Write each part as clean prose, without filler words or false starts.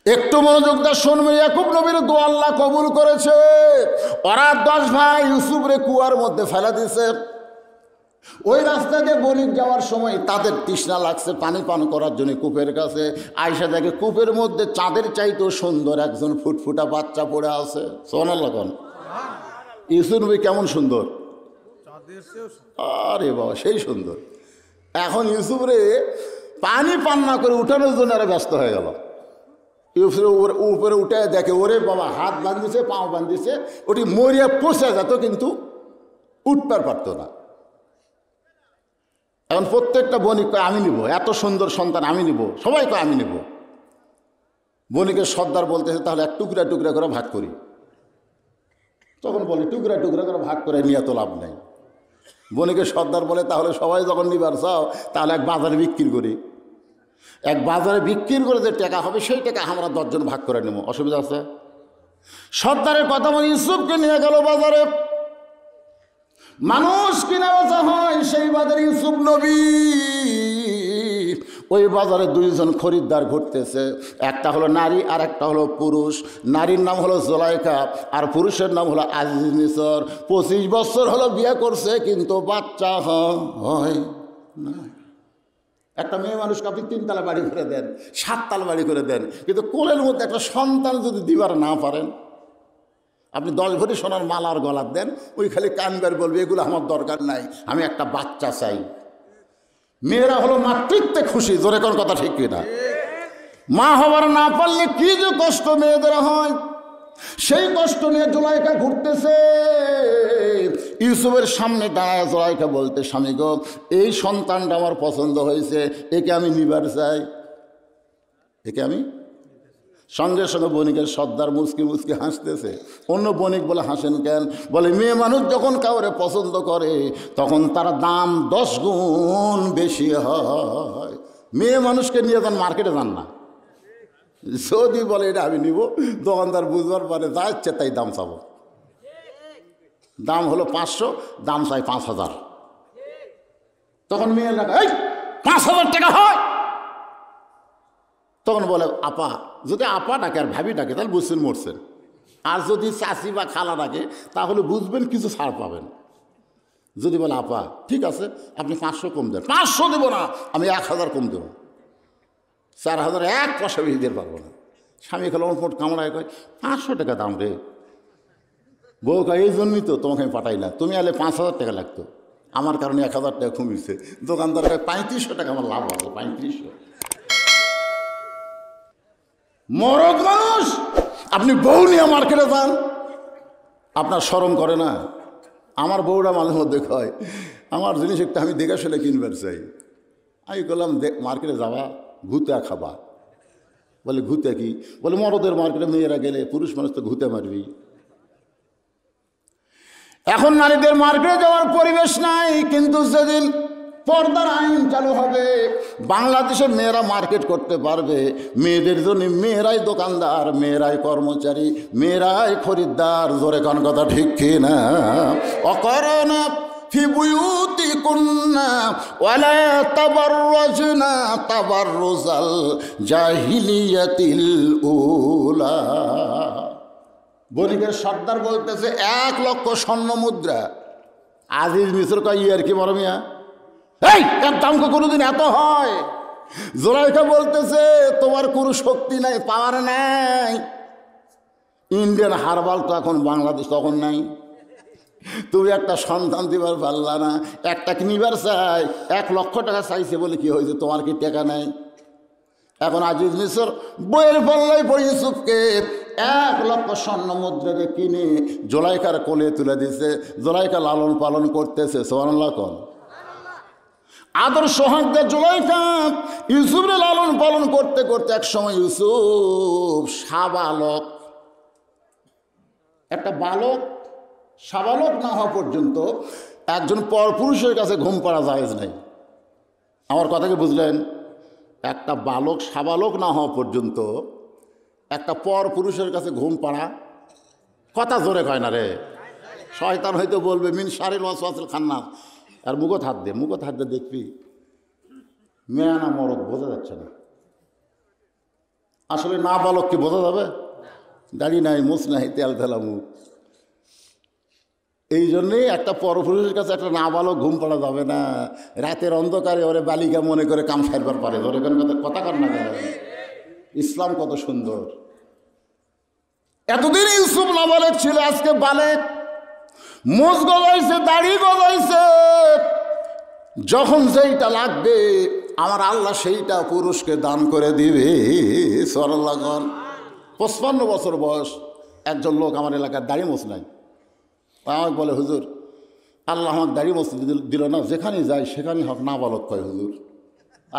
একটু মনোযোগ দিয়ে শুনবে, ইয়াকুব নবীর দোয়া আল্লাহ কবুল করেছে। ওরা 10 ভাই ইউসুফরে কুয়ার মধ্যে ফেলে দিছে। ওই রাস্তা দিয়ে বণিক যাওয়ার সময় তাদের তৃষ্ণা লাগছে পানি পান করার জন্য কূপের কাছে। আয়সা দেখে কূপের মধ্যে চাঁদের চাইতেও সুন্দর একজন ফুটফুটা বাচ্চা পড়ে আছে। সুবহানাল্লাহ। ইউসুফ নবী কেমন সুন্দর! আরে বাবা, সেই সুন্দর। এখন ইউসুফরে পানি পান না করে উঠানোর জন্য আরো ব্যস্ত হয়ে গেল। ইউসুফের উপরে উঠে দেখে ওরে বাবা, হাত বাঁধিছে, পাও বাঁধিছে, ওটি মরিয়া পচে যেত কিন্তু উঠতে পারতো না। এখন প্রত্যেকটা বণিক কয় আমি নিব, এত সুন্দর সন্তান আমি নিব, সবাই কয় আমি নিব। বণিকের সর্দার বলতেছে তাহলে এক টুকরা টুকরা করে ভাগ করি। তখন বলে টুকরা টুকরা করে ভাগ করে নিয়ে তো লাভ নেই। বণিকের সর্দার বলে তাহলে সবাই যখন নিবার চাও তাহলে এক বাজারে বিক্রি করি, এক বাজারে বিক্রি করে যে টাকা হবে সেই টাকা আমরা 10 জন ভাগ করে নেব, অসুবিধা আছে? সর্দারের কথা বলে ইউসুফকে নিয়ে গেল বাজারে। মানুষ কিনা বেচা হয় সেই বাজারে ইউসুফ নবী। ওই বাজারে 2 জন খরিদ্দার ঘুরতেছে, একটা হলো নারী আর একটা হলো পুরুষ। নারীর নাম হলো জুলাইখা আর পুরুষের নাম হলো আজিজ মিসর। 25 বছর হলো বিয়ে করছে কিন্তু বাচ্চা হয় না। একটা মেয়ে মানুষকে আপনি 3 তালা বাড়ি করে দেন, 7 তালা বাড়ি করে দেন, কিন্তু কোলের মধ্যে একটা সন্তান যদি দিবার না পারেন, আপনি 10 ভরি সোনার মালার গলার দেন, ওই খালি কানবার বলবে এগুলো আমার দরকার নাই, আমি একটা বাচ্চা চাই। মেয়েরা হলো মাতৃত্বে খুশি, জোরে কোন কথা ঠিক কিনা? মা হবার না পারলে কি যে কষ্ট মেয়েদের হয়, সেই কষ্ট নিয়ে জুলাইখা ঘুরতেছে। ইউসুফের সামনে দাঁড়ায় জুলাইখা বলতে, স্বামী গো, এই সন্তানটা আমার পছন্দ হয়েছে, একে আমি নিবার চাই, একে আমি। সঙ্গে সঙ্গে বণিকের সর্দার মুচকি মুচকি হাসতেছে। অন্য বণিক বলে হাসেন কেন? বলে মেয়ে মানুষ যখন কাউরে পছন্দ করে তখন তার দাম 10 গুণ বেশি হয়। মেয়ে মানুষকে নিয়ে যান মার্কেটে যান না। যদি বলে এটা আমি নিব, দোকানদার বুঝবার পরে যা ইচ্ছে তাই দাম চাবো। দাম হলো 500, দাম চাই 5000। তখন মেয়ে লাগা এই 5000 টাকা হয়। তখন বলে আপা, যদি আপা ডাকে আর ভাবি ডাকে তাহলে বুঝছেন মরছেন, আর যদি চাচি বা খালা ডাকে তাহলে বুঝবেন কিছু ছাড় পাবেন। যদি বলে আপা ঠিক আছে আপনি 500 কম দেন, 500 দেবো না, আমি 1000 কম দেবো, 4000 এক পয়সা বেশি দিতে পারবো না। স্বামী খেলো মোট কামড়ায় কয় 500 টাকা দাম রে। বউ কয় এই জন্যই তো তোমাকে আমি পাঠাই না, তুমি আলে 5000 টাকা লাগতো, আমার কারণে 1000 টাকা কমিয়েছে। দোকানদার কয় 3500 টাকা আমার লাভ হবে, 3500। মরদ মানুষ আপনি বউ নিয়ে মার্কেটে যান, আপনার শরম করে না? আমার বউরা মাঝে মধ্যে কয় আমার জিনিস একটা আমি দেখে শুনে কিনবার চাই। আমি বললাম মার্কেটে যাবা, ঘুতে খাবা। বলে ঘুতে কি? বলে মরদের মার্কেটে মেয়েরা গেলে পুরুষ মানুষ তো ঘুতে মারবি। এখন নারীদের মার্কেটে যাওয়ার পরিবেশ নাই, কিন্তু যেদিন পর্দার আইন চালু হবে বাংলাদেশের মেয়েরা মার্কেট করতে পারবে। মেয়েদের জন্য মেয়েরাই দোকানদার, মেয়েরাই কর্মচারী, মেয়েরাই খরিদ্দার। জোরে কোন কথা ঠিক কিনা? অকরনা ফি বুয়ুতিকুন্না ওয়ালা তাবাররাজনা তাবাররুজাল জাহিলিয়াতিল উলা। বণিকের সর্দার বলতেছে 1 লক্ষ স্বর্ণ মুদ্রা। আজিজ মিসর কয় আর কি বড় মিয়া, এই এর দাম কোনোদিন এত হয়? জুলাইখা বলতেছে তোমার কোনো শক্তি নাই, পাওয়ার নাই। ইন্ডিয়ান হারবাল তো এখন বাংলাদেশ তখন নাই। তুমি একটা সন্তান দিবার পারলা না, একটা কিনিবার চাই 1 লক্ষ টাকা চাইছে বলে কি হয়েছে, তোমার কি টাকা নাই? এখন আজিজ মিসর বইয়ের পাল্লাই পড়ে ইউসুফকে 1 লক্ষ স্বর্ণ মুদ্রাকে কিনে জুলাইখার কোলে তুলে দিছে। জুলাইখা লালন পালন করতেছে। সুবহানাল্লাহ কোন আদর সোহাগদের জুলাইখা ইউসুফরে লালন পালন করতে করতে এক সময় ইউসুফ সাবালক, একটা বালক সাবালক না হওয়া পর্যন্ত একজন পরপুরুষের কাছে ঘুম পাড়া জায়েজ নাই। আমার কথা কি বুঝলেন? একটা বালক সাবালক না হওয়া পর্যন্ত একটা পরপুরুষের কাছে ঘুম পাড়া, কথা জোরে কয় না রে, শয়তান হয়তো বলবে মিন শারিল ওয়াসওয়াসিল খান্নাস। আর মুখত হাত দিয়ে দেখবি মেয়া না মরদ বোঝা যাচ্ছে না। আসলে না বালক কি বোঝা যাবে? দাড়ি নাই, মুছ নাই, তেল তেলা মুখ। এই জন্যেই একটা পরপুরুষের কাছে একটা না বালক ঘুম পড়া যাবে না। রাতের অন্ধকারে ওরে বালিকা মনে করে কাম সারবার পারে। ধরে কথা কর না কেন? ইসলাম কত সুন্দর। এতদিন ইউসুফ না বালেক ছিল, আজকে বালেক, মুছ গজাইছে, দাড়ি গজাইছে। যখন যেইটা লাগবে আমার আল্লাহ সেইটা পুরুষকে দান করে দিবে। সুবহানাল্লাহ। 55 বছর বয়স একজন লোক আমার এলাকার দাড়ি মোছ নাই। আমাকে বলে, হুজুর আল্লাহ আমাকে দাড়ি মোছ দিল না, যেখানেই যাই সেখানেই হক না বালক কয়। হুজুর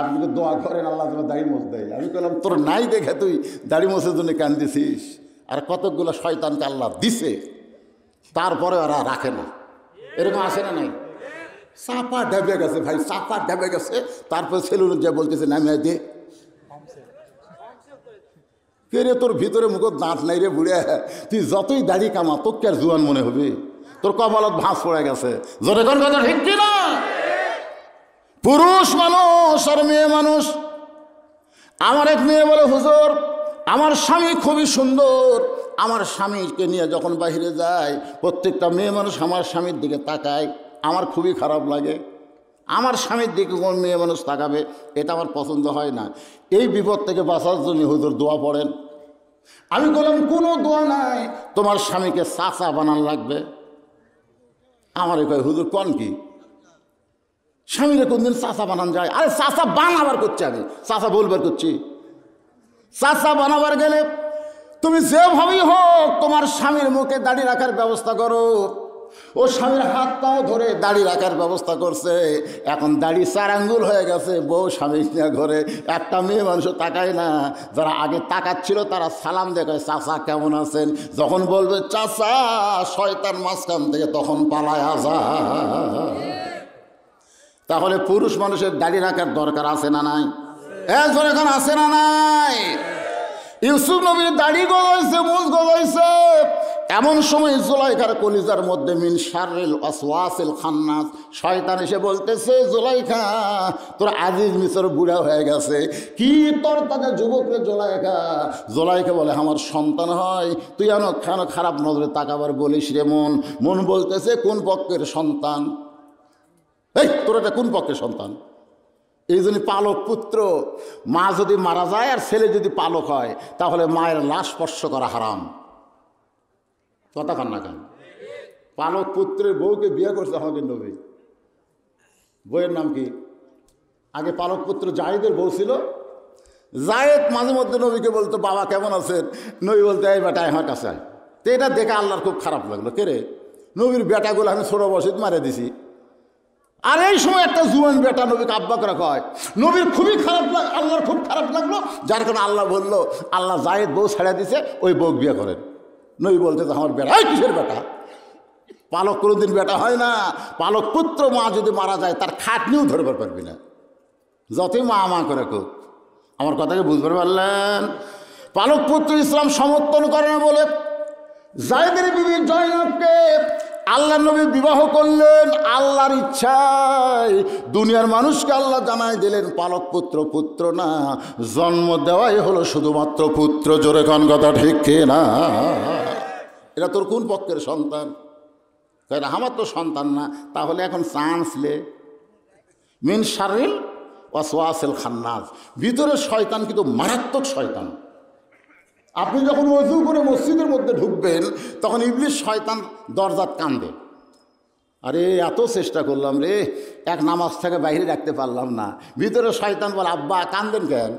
আপনি তো দোয়া করেন আল্লাহ তোমার দাড়ি মোছ দেয়। আমি বললাম, তোর নাই দেখে তুই দাড়ি মোছের জন্য কান্দিছিস। আর কতকগুলো শয়তানকে আল্লাহ দিছে, তারপরে ওরা রাখে না। এরকম আসে না? নাই, চাপা ডেবে গেছে ভাই, চাপা ডেবে গেছে। তারপরে সেলুন যা বলতেছে নামিয়ে দে। কে রে, তোর ভিতরে মুখ দাঁত নাই রে বুড়ে, তুই যতই দাড়ি কামা তোকে আর জুয়ান মনে হবে? তোর কপালত ভাঁজ পড়ে গেছে। জোরে কোন কথা ঠিক কিনা? পুরুষ মানুষ আর মেয়ে মানুষ। আমার এক মেয়ে বলে, হুজুর আমার স্বামী খুবই সুন্দর, আমার স্বামীকে নিয়ে যখন বাইরে যায় প্রত্যেকটা মেয়ে মানুষ আমার স্বামীর দিকে তাকায়, আমার খুবই খারাপ লাগে। আমার স্বামীর দিকে কোন মেয়ে মানুষ তাকাবে, এটা আমার পছন্দ হয় না। এই বিপদ থেকে বাঁচার জন্য হুজুর দোয়া পড়েন। আমি বললাম, কোনো দোয়া নাই, তোমার স্বামীকে চাচা বানান লাগবে। আমার কয়, হুজুর কোন কি স্বামীরে কোনদিন চাচা বানান যায়? আরে চাচা বানাবার করছি, আমি চাচা বলবার করছি। চাচা বানাবার গেলে তুমি যেভাবেই হোক তোমার স্বামীর মুখে দাড়ি রাখার ব্যবস্থা করো। ও স্বামীর হাত পাও ধরে দাড়ি রাখার ব্যবস্থা করছে। এখন দাড়ি 4 আঙ্গুল হয়ে গেছে। বউ স্বামী ঘরে একটা মেয়ে মানুষ তাকায় না। যারা আগে তাকাচ্ছিল তারা সালাম দেখে, চাচা কেমন আছেন? যখন বলবে চাচা, শয়তান মাঝখান থেকে তখন পালায় যায়। তাহলে পুরুষ মানুষের দাড়ি রাখার দরকার আছে না নাই? এখন আছে না নাই? ইউসুফ নবীর দাড়ি গজাইছে, মুছ গজাইছে। এমন সময় জুলাইখার কলিজার মধ্যে মিন শাররিল ওয়াসওয়াসিল খান্নাস, শয়তান এসে বলতেছে, জুলাইখা তোর আজিজ মিসর বুড়া হয়ে গেছে, কি তোর তাকে যুবক রে জুলাইখা। জুলাইখা বলে, আমার সন্তান হয়, তুই কেন খারাপ নজরে তাকাবার বলিস রে? মন বলতেছে, কোন পক্ষের সন্তান? এই তোর এটা কোন পক্ষের সন্তান? এই জন্য পালক পুত্র, মা যদি মারা যায় আর ছেলে যদি পালক হয় তাহলে মায়ের লাশ স্পর্শ করা হারাম। কথা কান না কেন? পালক পুত্রের বউকে বিয়ে করছে আমাদের নবী। বইয়ের নাম কি? আগে পালক পুত্র জায়েদের বউ ছিল। জায়েদ মাঝে মধ্যে নবীকে বলতো, বাবা কেমন আছেন? নবী বলতে, এই বেটা আমার কাছে আয়। তো এটা দেখে আল্লাহর খুব খারাপ লাগলো। কে রে, নবীর বেটাগুলো আমি ছোট বসে মারে দিছি। আর এই সময় একটা জুয়ান বেটা নবীকে আব্বা করে কয়। নবীর খুবই খারাপ আল্লাহর খুব খারাপ লাগলো, যার কারণে আল্লাহ বললো, আল্লাহ জায়েদ বউ ছেড়ে দিছে, ওই বউ বিয়ে করেন। নবী বলতে, আমার বেটা। কিসের বেটা? পালক কোনোদিন বেটা হয় না। পালক পুত্র মা যদি মারা যায় তার খাটনিও ধরবার পারবি না, যতই মা করে খুব। আমার কথাকে বুঝতে পারলেন? পালক পুত্র ইসলাম সমর্থন করে না বলে জায়েদের বিবি জয়নবকে আল্লাহ নবী বিবাহ করলেন আল্লাহর ইচ্ছায়। দুনিয়ার মানুষকে আল্লাহ জানাই দিলেন, পালক পুত্র না, জন্ম দেওয়াই হলো শুধুমাত্র পুত্র। জোরে কোন কথা ঠিক না? এটা তোর কোন পক্ষের সন্তান? আমার তো সন্তান না। তাহলে এখন চান্স লে। মিন শাররিল ওয়াসওয়াসিল খান্নাস, ভিতরে শয়তান কিন্তু মারাত্মক শয়তান। আপনি যখন ওযু করে মসজিদের মধ্যে ঢুকবেন তখন ইবলিস শয়তান দরজাত কান্দে, আরে এত চেষ্টা করলাম রে, এক নামাজ থেকে বাইরে রাখতে পারলাম না। ভিতরে শয়তান বলে, আব্বা কান্দেন কেন?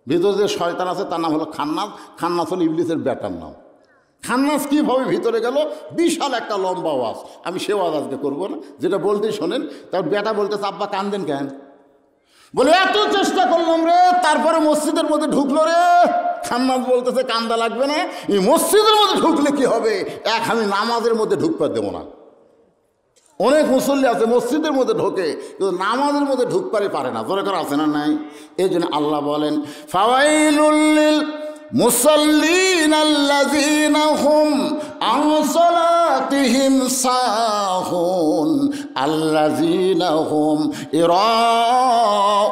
ভিতরে যে শয়তান আছে তার নাম হলো খান্নাস। খান্নাস হলো ইবলিসের বেটার নাম। খান্নাস কীভাবে ভিতরে গেল? বিশাল একটা লম্বা ওয়াজ, আমি সে ওয়াজ আজকে করবো না, যেটা বলতেই শোনেন। তার বেটা বলতেছে, আব্বা কান্দেন কেন? বলে, এত চেষ্টা করলাম রে, তারপরে মসজিদের মধ্যে ঢুকলো রে। খান্নাস বলতেছে, কান্দা লাগবে না, এই মসজিদের মধ্যে ঢুকলে কি হবে? আমি নামাজের মধ্যে ঢুকবার দেবো না। অনেক মুসল্লি আছে মসজিদের মধ্যে ঢোকে কিন্তু নামাজের মধ্যে ঢুকপারে পারে না। জোরে করে আছে না নাই? এই জন্য আল্লাহ বলেন, ফাওয়াইলুল লিল মুসাল্লিন আল্লাযীনা হুম আন সালাতিহিম সাহুন আল্লাযীনা হুম ইরাউন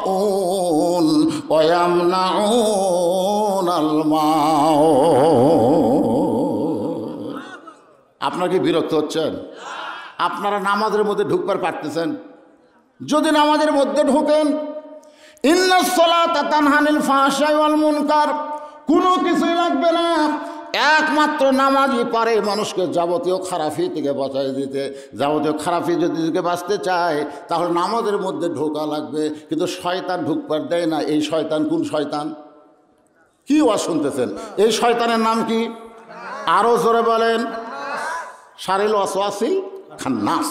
ওয়ায়ামনাউনাল মাউত। আপনারা কি বিরক্ত হচ্ছেন? আপনারা নামাজের মধ্যে ঢুকবার পারতেছেন? যদি নামাজের মধ্যে ঢোকেন, ইন্নাস সালাতা তানহা আনিল ফাহশাই ওয়াল মুনকার, কোনো কিছুই লাগবে না, একমাত্র নামাজই পারে মানুষকে যাবতীয় খারাপি থেকে বাঁচাই দিতে। যাবতীয় খারাপি যদি থেকে বাঁচতে চায় তাহলে নামাজের মধ্যে ঢোকা লাগবে। কিন্তু শয়তান ঢুকবার দেয় না। এই শয়তান কোন শয়তান? কি ওয়াজ শুনতেছেন? এই শয়তানের নাম কি? আরো জোরে বলেন। শারিল ওয়াসওয়াসিল খান্নাস।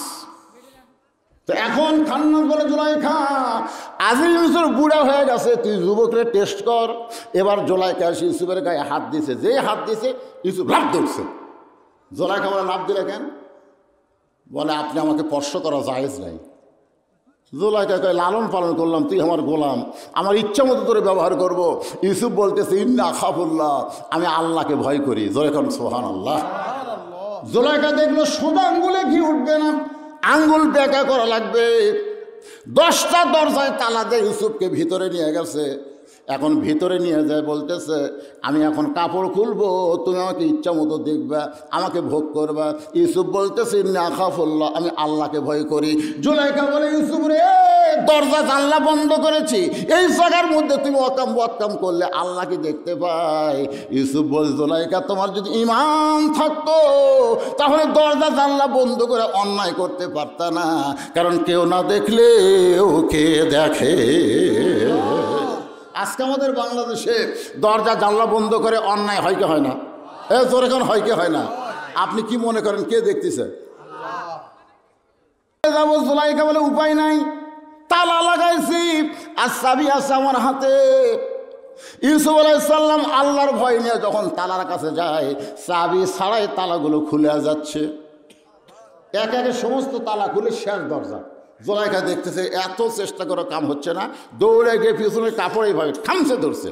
তো এখন খান্নাস বলে জুলাইখা, আজিজ মিশর বুড়া হয়ে গেছে, তুই যুবকরে টেস্ট কর। এবার জুলাইখা এসে ইউসুফের গায়ে হাত দিছে, যে হাত দিছে ইউসুফ লাভ ধরছে। জুলাইখা বলে লাভ দিলে কেন? বলে আপনি আমাকে স্পর্শ করা জায়েজ নাই। জুলাইখা কয় লালন পালন করলাম, তুই আমার গোলাম, আমার ইচ্ছা মতো তোরে ব্যবহার করব। ইউসুফ বলতেছে ইন্না আখাফুল্লাহ, আমি আল্লাহকে ভয় করি। জোরে কোন সুবহানাল্লাহ। জুলাইখা দেখলো সোজা আঙ্গুলে ঘি উঠবে না, আঙ্গুল বেঁকা করা লাগবে। 10টা দরজায় তালা দিয়ে ইউসুফকে ভিতরে নিয়ে গেছে। এখন ভিতরে নিয়ে যায়, বলতেছে আমি এখন কাপড় খুলবো, তুমি আমাকে ইচ্ছা মতো দেখবা, আমাকে ভোগ করবা। ইউসুফ বলতেছে ইন্নী আখাফুল্লাহ, আমি আল্লাহকে ভয় করি। জুলাইখা বলে ইউসুফ রে, দরজা জানলা বন্ধ করেছি, এই জায়গার মধ্যে তুমি অকাম করলে আল্লাহ কি দেখতে পাই? ইউসুফ বলে জুলাইখা, তোমার যদি ঈমান থাকতো তাহলে দরজা জানলা বন্ধ করে অন্যায় করতে পারতা না, কারণ কেউ না দেখলেও কে দেখে। আজকে আমাদের বাংলাদেশে দরজা জানলা বন্ধ করে অন্যায় হয় কি হয় না? জোরে কোন হয় কি হয় না? আপনি কি মনে করেন কে দেখতেছে? যাবো। জুলাইখা বলে উপায় নাই, তালা লাগাইছি আর চাবি আছে আমার হাতে। ইউসুফ আলাইহিস সালাম আল্লাহর ভয় নিয়ে যখন তালার কাছে যায়, চাবি ছাড়াই তালাগুলো খুলে যাচ্ছে। এক একে সমস্ত তালা খুলে শেষ দরজা। জুলাইখা দেখতেছে এত চেষ্টা করে কাম হচ্ছে না, দৌড়ে গিয়ে পিছনের কাপড় এইভাবে খামছে ধরছে।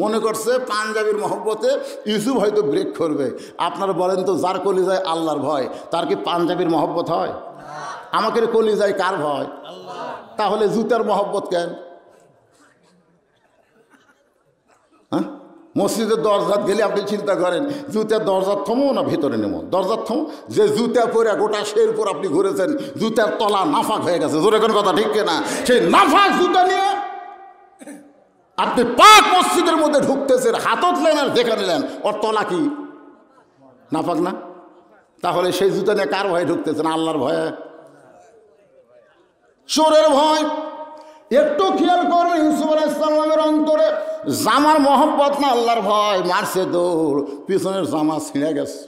মনে করছে পাঞ্জাবির মহব্বতে ইউসুফ হয়তো ব্রেক করবে। আপনারা বলেন তো, যার কলিজায় আল্লাহর ভয় তার কি পাঞ্জাবির মহব্বত হয়? আমাকে কলিজায় কার ভয়? তাহলে জুতার মহব্বত কেন? হ্যাঁ, মসজিদের দরজাত গেলে আপনি চিন্তা করেন জুতার দরজার থমো না ভিতরে নেমো? দরজার থমো। যে জুতা পরে গোটা শের পর আপনি ঘুরেছেন, জুতার তলা নাফাক হয়ে গেছে। জোরে কোন কথা ঠিক না? সেই নাফাক জুতা নিয়ে আপনি পাক মসজিদের মধ্যে ঢুকতেছেন, হাতত নেন আর দেখে নিলেন ওর তলা কি নাফাক না? তাহলে সেই জুতা নিয়ে কার ভয়ে ঢুকতেছেন? আল্লাহর ভয়ে? চোরের ভয়? একটু খেয়াল করবেন ইউসুফ আলাইহিস সালামের অন্তরে জামার মহব্বত না আল্লাহর ভয়। মারছে দৌড়, পিছনের জামা ছিঁড়ে গেছে।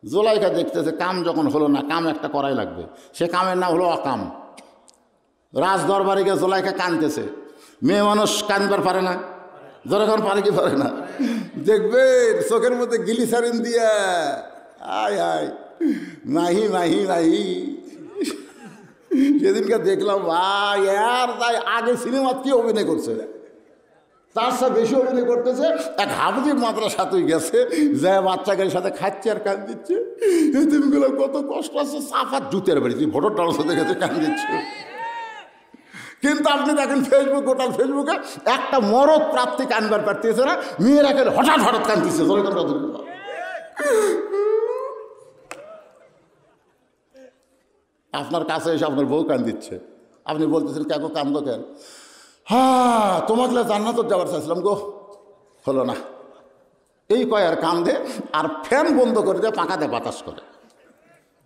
জুলাইখা দেখতেছে কাম যখন হলো না, কাম একটা করাই লাগবে। সে কামের নাম হলো অকাম। রাজ দরবারে গিয়ে জুলাইখা কাঁদতেছে। মেয়ে মানুষ কাঁদবার পারে না? যখন পারে কি পারে না? দেখবেন চোখের মধ্যে গ্লিসারিন দিয়া আয় আয় মাহি মাহি মাহি। সেদিনকে দেখলাম ভাই আর তাই আগে সিনেমা কি অভিনয় করছে, তার সাথে বেশি অভিনয় করতেছে। এক হাফিজ মাদ্রাসাতেই গেছে, যে বাচ্চাদের সাথে খাচ্ছে আর কান দিচ্ছে। তুমি গুলো কত কষ্ট আছে, সাফার জুতের বাড়ি তুই ভোটার ডালার সাথে গেছে কান দিচ্ছে। কিন্তু আপনি দেখেন ফেসবুক, গোটাল ফেসবুকে একটা মরদ প্রাপ্তি কানবার পারতেছে না, মেয়েরা হঠাৎ হঠাৎ কানতেছে। আপনার কাছে এসে আপনার বউ কান দিচ্ছে, আপনি বলতেছেন কেন কান্দ কেন? হ্যাঁ তোমাকে জান্নাত যাবার চাইছিলাম গো, হলো না। এই কয় আর কান্দে আর ফ্যান বন্ধ করে দেয়, পাখাতে বাতাস করে।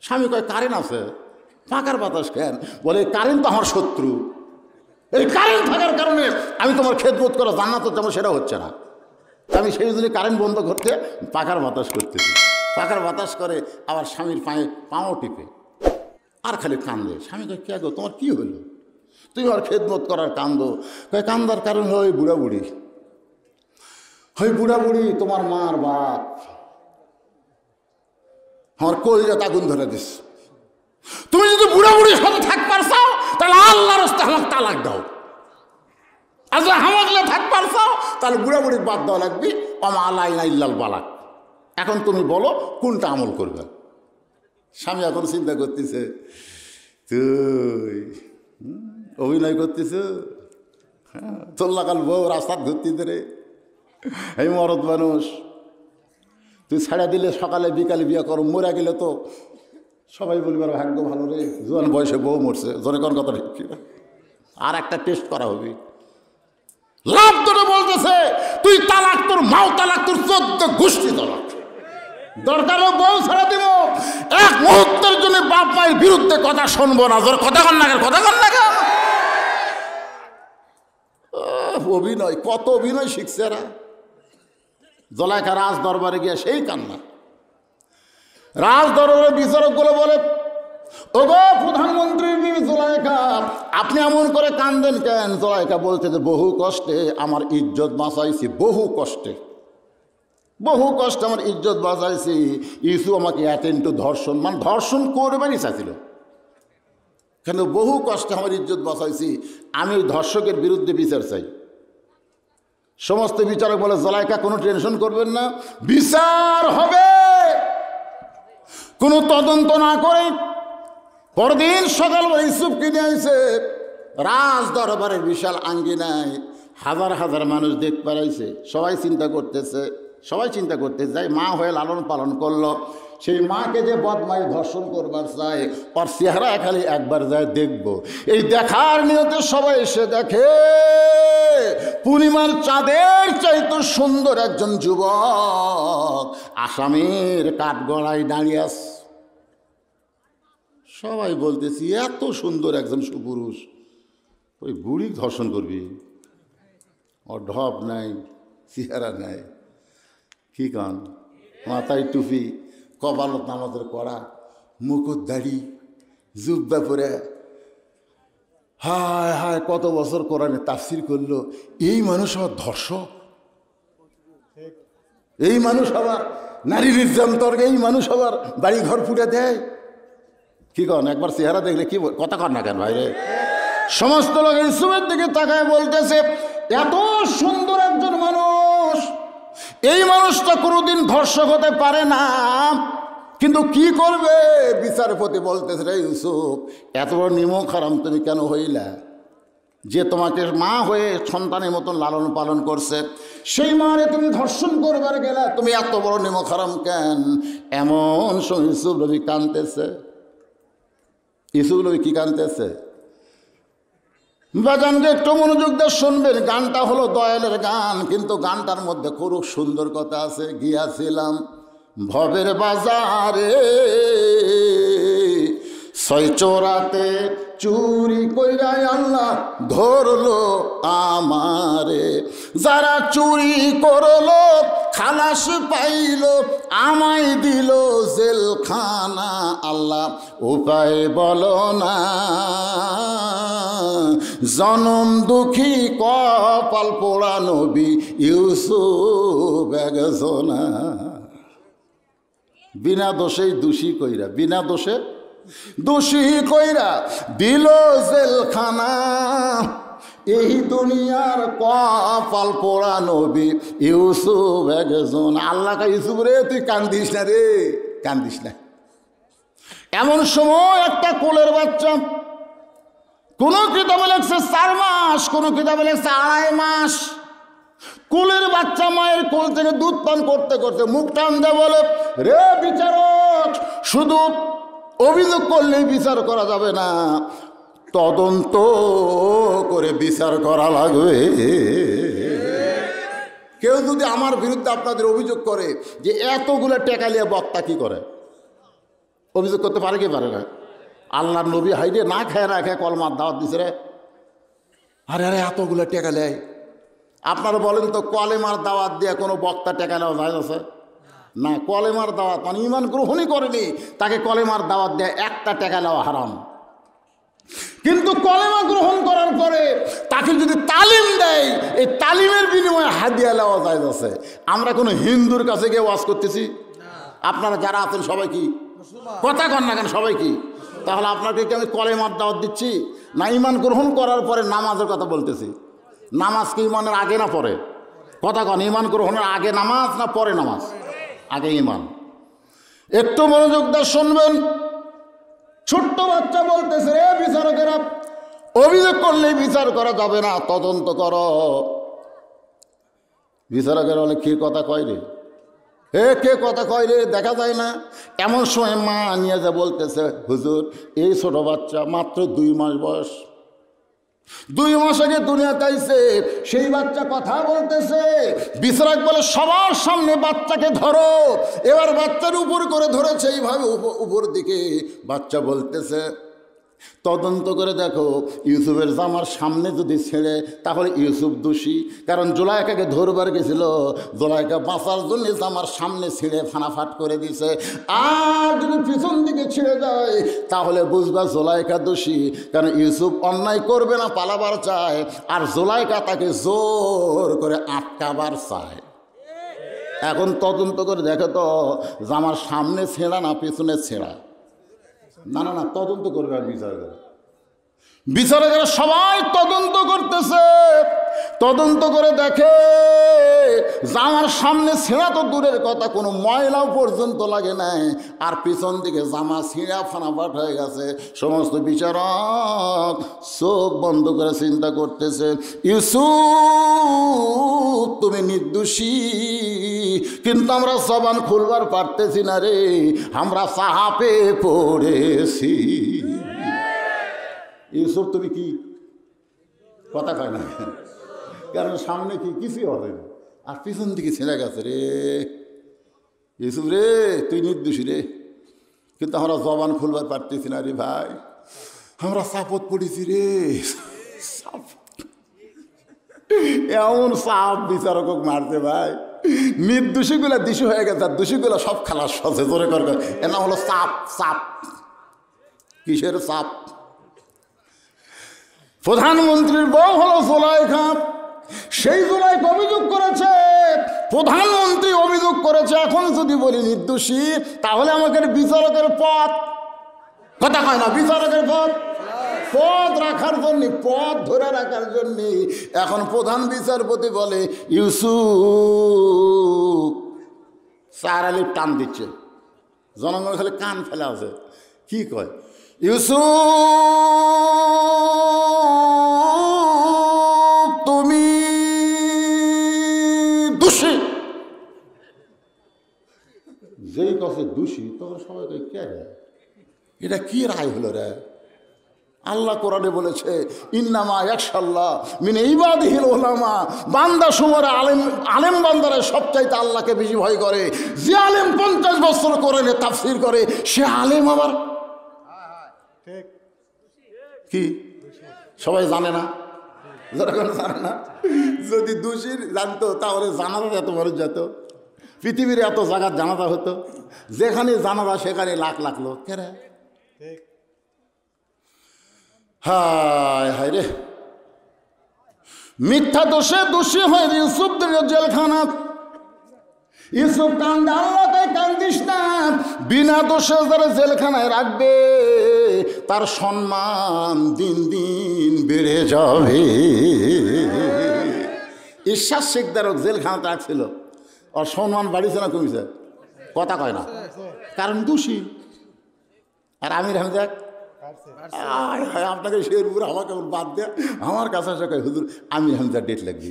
স্বামী কয় কারেন্ট আছে, পাখার বাতাস কেন? বলে কারেন্ট তো আমার শত্রু, এই কারেন্ট থাকার কারণে আমি তোমার খেদমত করা জান্নাত যাবো সেটা হচ্ছে না। আমি সেই জন্য কারেন্ট বন্ধ করতে পাখার বাতাস করতেছি। পাখার বাতাস করে আবার স্বামীর পায়ে পাও টিপে আর খালি কান্দে। স্বামী কয় কে গো তোমার কি হলো? তুমি আর খেদমত করার কান্দো? কয় কান্দার কারণ হলো ওই বুড়া বুড়ি, ওই বুড়া বুড়ি তোমার মার বাপ আমার কলিজাতে আগুন ধরে দিস। তুমি যদি বুড়া বুড়ির সাথে থাকবার চাও তাহলে আল্লাহর রাস্তায় আমাকে তালাক দাও, আর যদি আমাকে থাকবার চাও তাহলে বুড়া বুড়ির বাদ দেওয়া লাগবে। আমা আলাইনা ইল্লাল বালাক। এখন তুমি বলো কোনটা আমল করবে? স্বামী এখন চিন্তা করতেছে, তুই অভিনয় করতেছ, চল্লাকাল বউ রাস্তার ঘুরতে ধরে, এই মরদ মানুষ, তুই ছাড়া দিলে সকালে বিকালে বিয়ে করো, মরে গেলে তো সবাই বলবে ভাগ্য ভালো রে, জোয়ান বয়সে বউ মরছে, জনে কোন কথা ঠিক ছিল। আর একটা টেস্ট করা হবে, লাভ ধরে বলতেছে তুই তালাক, তোর মাও তালাক, তোর 14 গোষ্ঠী তালাক, দরকারও বউ ছাড়া দিব, এক মুহূর্তের জন্য বাপ মায়ের বিরুদ্ধে কথা শুনবো না। তোর কথা কন না, কথা কন না। অভিনয়, কত অভিনয় শিখছে এরা। জলাইখা রাজ দরবারে গিয়ে সেই কান্না। রাজ দরবারের বিচারক গুলো বলে, ওগো প্রধানমন্ত্রীর বিবি জুলাইখা, আপনি এমন করে কান্দেন কেন? জুলাইখা বলছে যে বহু কষ্টে আমার ইজ্জত বাঁচাইছি, বহু কষ্টে আমার ইজ্জত বাঁচাইছি। ইসু আমাকে অ্যাটেন্ড টু ধর্ষণ, মানে ধর্ষণ করবেনই চাইছিল, কিন্তু বহু কষ্টে আমার ইজ্জত বাঁচাইছি, আমি ওই ধর্ষকের বিরুদ্ধে বিচার চাই। সমস্ত বিচারক বলে, জুলাইখা কোনো টেনশন করবেন না, বিচার হবে, কোনো তদন্ত না করে। পরদিন সকালবেলা ইউসুফকে নিয়ে আইছে রাজ দরবারের বিশাল আঙ্গিনায়, হাজার হাজার মানুষ দেখ পারাইছে, সবাই চিন্তা করতেছে যাই মা হয়ে লালন পালন করলো, সেই মাকে যে বদমাই ধর্ষণ করবার চায়, ওর চেহারা খালি একবার যায় দেখব। এই দেখার নিয়তে সবাই এসে দেখে পূর্ণিমার চাঁদের চাইতে সুন্দর একজন যুবক আসামির কাঠগড়ায় দাঁড়িয়ে আছে। সবাই বলতেছি এত সুন্দর একজন সুপুরুষ, ওই বুড়ি ধর্ষণ করবি? ওর ঢপ নাই, চেহারা নাই, কি কান, মাথায় টুপি, কপালত নামাজের করা, মুকুট দাড়ি, জুব্বা পরে, হায় হায় কত বছর কোরআনে তাফসির করলো, এই মানুষ আবার ধর্ষক, এই মানুষ আবার নারী নির্যাতন, এই মানুষ আবার বাড়ি ঘর ফুটে দেয়। কি কন, একবার চেহারা দেখলে কি কথা কন না কেন ভাই রে? সমস্ত লোক ইউসুফের দিকে তাকায় বলতেছে, এত সুন্দর একজন মানুষ, এই মানুষটা কোনোদিন ধর্ষক হতে পারে না, কিন্তু কি করবে? বিচারপতি বলতেছে, রে ইউসুফ, এত বড় নিমক হারাম তুমি কেন হইলা? যে তোমাকে মা হয়ে সন্তানের মতন লালন পালন করছে, সেই মারে তুমি ধর্ষণ করবার গেলা, তুমি এত বড় নিমক হারাম কেন? এমন সময় ইউসুফ নবী কাঁদতেছে। ইউসুফ নবী কি কাঁদতেছে? বাজানকে একটু মনোযোগ দিয়ে শুনবেন। গানটা হলো দয়ালের গান, কিন্তু গানটার মধ্যে খুব সুন্দর কথা আছে। গিয়াছিলাম ভবের বাজারে, ছয় চোরাতে চুরি কইরা আল্লাহ ধরলো আমারে, যারা চুরি করলো খালাস পাইল, আমায় দিল জেলখানা, আল্লাহ উপায় বলো না, জনম দুঃখী কপাল পোড়া নবী ইউসুফ একজনা। বিনা দোষেই দোষী কইরা, বিনা দোষে দোষী কইরা দিল জেলখানা, এই দুনিয়ার কপাল পোড়া নবী ইউসুফ একজন। আল্লাহ কা ইউসুফ রে, তুই কান্দিস না রে, কান্দিস না। এমন সময় একটা কোলের বাচ্চা, কোন কিতাবে লেখছে 4 মাস, কোন কিতাবে লেখছে 2.5 মাস, কোলের বাচ্চা মায়ের কোল থেকে দুধ পান করতে করতে মুখ টান দিয়ে বলে, রে বিচারক, শুধু অভিযোগ করলেই বিচার করা যাবে না, তদন্ত করে বিচার করা লাগবে। কেউ যদি আমার বিরুদ্ধে আপনাদের অভিযোগ করে যে এতগুলো টেকালিয়া বক্তা কি করে, অভিযোগ করতে পারে কি পারে না? আল্লাহর নবী হাইরে না খায় না খায় কলমার দাওয়াত দিছে রে, আরে আরে এতগুলো টেকালে। আপনারা বলেন তো, কলেমার দাওয়াত দিয়ে কোনো বক্তা টেকা নেওয়া যায় আছে না? কলেমার দাওয়াত মানে ইমান গ্রহণই করেনি, তাকে কলেমার দাওয়াত দেয়, একটা টেকা নেওয়া হারাম। কিন্তু কলেমা গ্রহণ করার পরে তাকে যদি তালিম দেয়, এই তালিমের বিনিময়ে হাদিয়া নেওয়া যায় আছে। আমরা কোনো হিন্দুর কাছে গিয়ে ওয়াজ করতেছি? আপনারা যারা আছেন সবাই কি কথা কন না কেন? সবাই কি? তাহলে আপনাকে কি আমি কলেমার দাওয়াত দিচ্ছি, না ইমান গ্রহণ করার পরে নামাজের কথা বলতেছি? নামাজ কি ইমানের আগে না পরে? কথা কন, ইমান গ্রহণের আগে নামাজ না পরে নামাজ? আগে ইমান। একটু মনোযোগ দিয়ে শুনবেন। ছোট্ট বাচ্চা বলতেছে, রে বিচারকেরা, অভিযোগ করলেই বিচার করা যাবে না, তদন্ত করো। বিচারকের বলে কে কথা কয় রে, কে কথা কয় রে, দেখা যায় না। এমন সময় মা নিয়ে যা বলতেছে, হুজুর এই ছোট বাচ্চা মাত্র 2 মাস বয়স, 2 মাস আগে দুনিয়াতে আইছে, সেই বাচ্চা কথা বলতেছে। বিচারক বলে সবার সামনে বাচ্চাকে ধরো। এবার বাচ্চার উপর করে ধরেছে, এইভাবে উপর দিকে বাচ্চা বলতেছে, তদন্ত করে দেখো ইউসুফের জামার সামনে যদি ছেড়ে তাহলে ইউসুফ দোষী, কারণ জুলাইকাকে ধরবার গেছিল, জুলাইকা বাঁচার জন্য জামার সামনে ছিঁড়ে ফানাফাট করে দিছে। আর যদি পিছন দিকে ছিঁড়ে যায় তাহলে বুঝবা জুলাইকা দোষী, কারণ ইউসুফ অন্যায় করবে না, পালাবার চায়, আর জুলাইকা তাকে জোর করে আটকাবার চায়। এখন তদন্ত করে দেখো তো জামার সামনে ছেঁড়া না পিছনে ছেঁড়া। না না না, তদন্ত করবে। আর বিচারকেরা সবাই তদন্ত করতেছে, তদন্ত করে দেখে জামার সামনে ছেঁড়া তো দূরের কথা, কোনো ময়লাও পর্যন্ত লাগে নাই, আর পিছন দিকে জামা ছিঁড়া ফানাফাট হয়ে গেছে। সমস্ত বিচারক চোখ বন্ধ করে চিন্তা করতেছে, ইউসুফ তুমি নির্দোষী, কিন্তু আমরা জবান খুলবার পারতেছি না রে, আমরা চাপে পড়েছি। ইউসুফ তুমি কি কথা কয় না, কারণ সামনে কি কিছুই হবে না, আর পিছন দিকে ছেড়ে গেছে রে। ইউসুফ রে তুই নির্দোষী রে, কিন্তু আমরা জবান খুলবার পারতেছি না রে ভাই, আমরা চাপত পড়েছি রে। এমন চাপ বিচারক মারতে ভাই, নির্দোষীগুলা দোষী হয়ে গেছে, আর দোষীগুলা সব খালাস হচ্ছে। জোরে কর, এ না হলো চাপ। চাপ কিসের চাপ? প্রধানমন্ত্রীর বউ হলো জুলাইখা, সেই জুলাইখা অভিযোগ করেছে, প্রধানমন্ত্রী অভিযোগ করেছে। এখন যদি বলি নির্দোষী, তাহলে আমাকে বিচারকের পদ, কথা কয় না, বিচারকের পদ রাখার জন্য, পদ ধরে রাখার জন্য এখন প্রধান বিচারপতি বলে ইউসুফ। স্যার আলী টান দিচ্ছে, জনগণ খালি কান ফেলা আছে, কি কয় ইউসুফ তুমি দোষী। যেই কাছে দোষী তখন সবাই কয় কে রে, এটা কি রায় হলো রে? আল্লাহ কোরআনে বলেছে ইন্নামা ইয়াখশাল্লাহ মিন ইবাদিহিল উলামা, বান্দা সুমারে আলেম বান্দারা সবচাইতে আল্লাহকে বেশি ভয় করে। যে আলেম 50 বছর কোরআনে তাফসীর করে সে আলেম আবার কি সবাই জানে না, জানে না। যদি দোষী জানতো তাহলে জানাজা এত মানুষ যেত, পৃথিবীর এত জায়গার জানাজা হতো, যেখানে জানাজা সেখানে লাখ লাখ লোক। কেরা হায় হায় রে, মিথ্যা দোষে দোষী হয়ে ইউসুফ জেলখানা। ইউসুফ কান্দে, আল্লাহকে কান্দিস না, বিনা দোষে যারা জেলখানায় রাখবে তার সম্মান দিন দিন বেড়ে যাবে। ঈশ্বর শেখদারক জেলখানাতে রাখছিল, আর সম্মান বাড়িছে না কমিছে? কথা কয় না, কারণ দোষী। আর আমির হামজা আপনাকে সেই উপরে আমাকে বাদ দেয়, আমার কাছে আসে কয় হুজুর আমির হামজার ডেট লাগবে।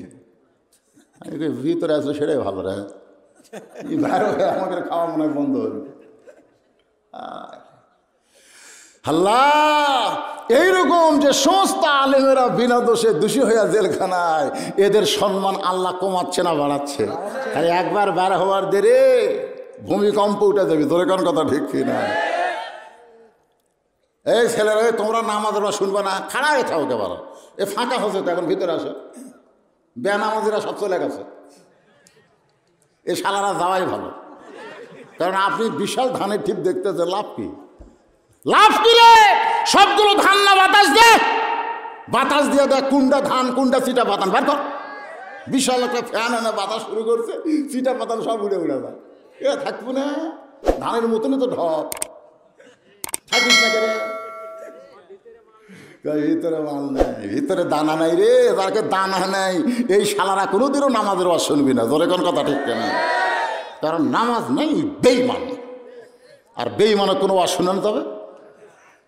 আমি ভিতরে আসলে সেটাই ভালো রে, বাইরে আমাকে খাওয়া মনে হয় বন্ধ হবে। আল্লাহ এইরকম যে সমস্ত আলেমেরা বিনা দোষে দোষী হইয়া জেলখানায়, এদের সম্মান আল্লাহ কমাচ্ছে না বাড়াচ্ছে? খালি একবার বার হওয়ার দেরে ভূমিকম্প উঠে যাবে। তোর কোন কথা ঠিক কিনা? এই ছেলেরা তোমরা নামাজের বা শুনবে না, খাড়া হয়ে থাকো কেবল। এ ফাঁকা হচ্ছে তো, এখন ভিতরে আসো। বেনামাজিরা সব চলে গেছে, এ শালারা যাওয়াই ভালো, কারণ আপনি বিশাল ধানের ঠিক দেখতেছে। লাভ কি? লাভ কি রে? সবগুলো ধান না বাতাস দে, বাতাস দিয়ে দেখ কোনটা ধান কোনটা চিটা পাতান বার কর। বিশাল একটা ফ্যান এনে বাতাস শুরু করছে, চিটা পাতান সব উড়ে উড়ে যায়। এ থাকবো না, ধানের মতনই তো ঢপ। থাকিস না কেন? ভিতরে মাল নাই, ভিতরে দানা নাই রে, যাকে দানা নাই এই শালারা কোনোদিনও নামাজের ওয়াজ শুনবি না। ধরে কোন কথা ঠিক কেন? কারণ নামাজ নেই, বেঈমান। আর বেঈমানের কোনো ওয়াজ শোনানো যাবে?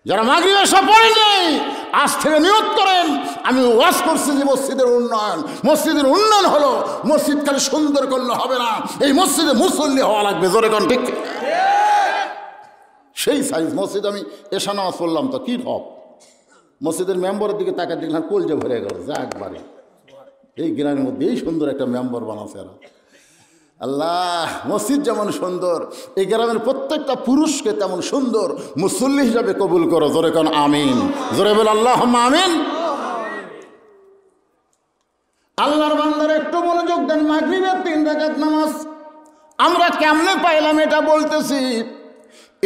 যারা মাগরিব এশা পড়েনি আজ থেকে নিয়ত করেন, আমি ওয়াজ করছি যে মসজিদের উন্নয়ন। মসজিদের উন্নয়ন হলো মসজিদ খালি সুন্দর করলে হবে না, এই মসজিদে মুসল্লি হওয়া লাগবে। জোরে কোন ঠিক? সেই সাইজ মসজিদ। আমি এশা নামাজ পড়লাম তো কি ভাব, মসজিদের মেম্বরের দিকে তাকাতে দেখলাম কলজে ভরে গেল। যা একবারে এই গ্রামের মধ্যে এই সুন্দর একটা মেম্বর বানাচ্ছে এরা। আল্লাহ, মসজিদ যেমন সুন্দর এই গ্রামের প্রত্যেকটা পুরুষকে তেমন সুন্দর মুসল্লি হিসাবে কবুল করো। জোরে কোন আমিন। জোরে বল আল্লাহুম্মা আমিন। আল্লাহর বান্দারা একটু মনোযোগ দেন। মাগরিবের 3 রাকাত নামাজ আমরা কেমনে পাইলাম এটা বলতেছি।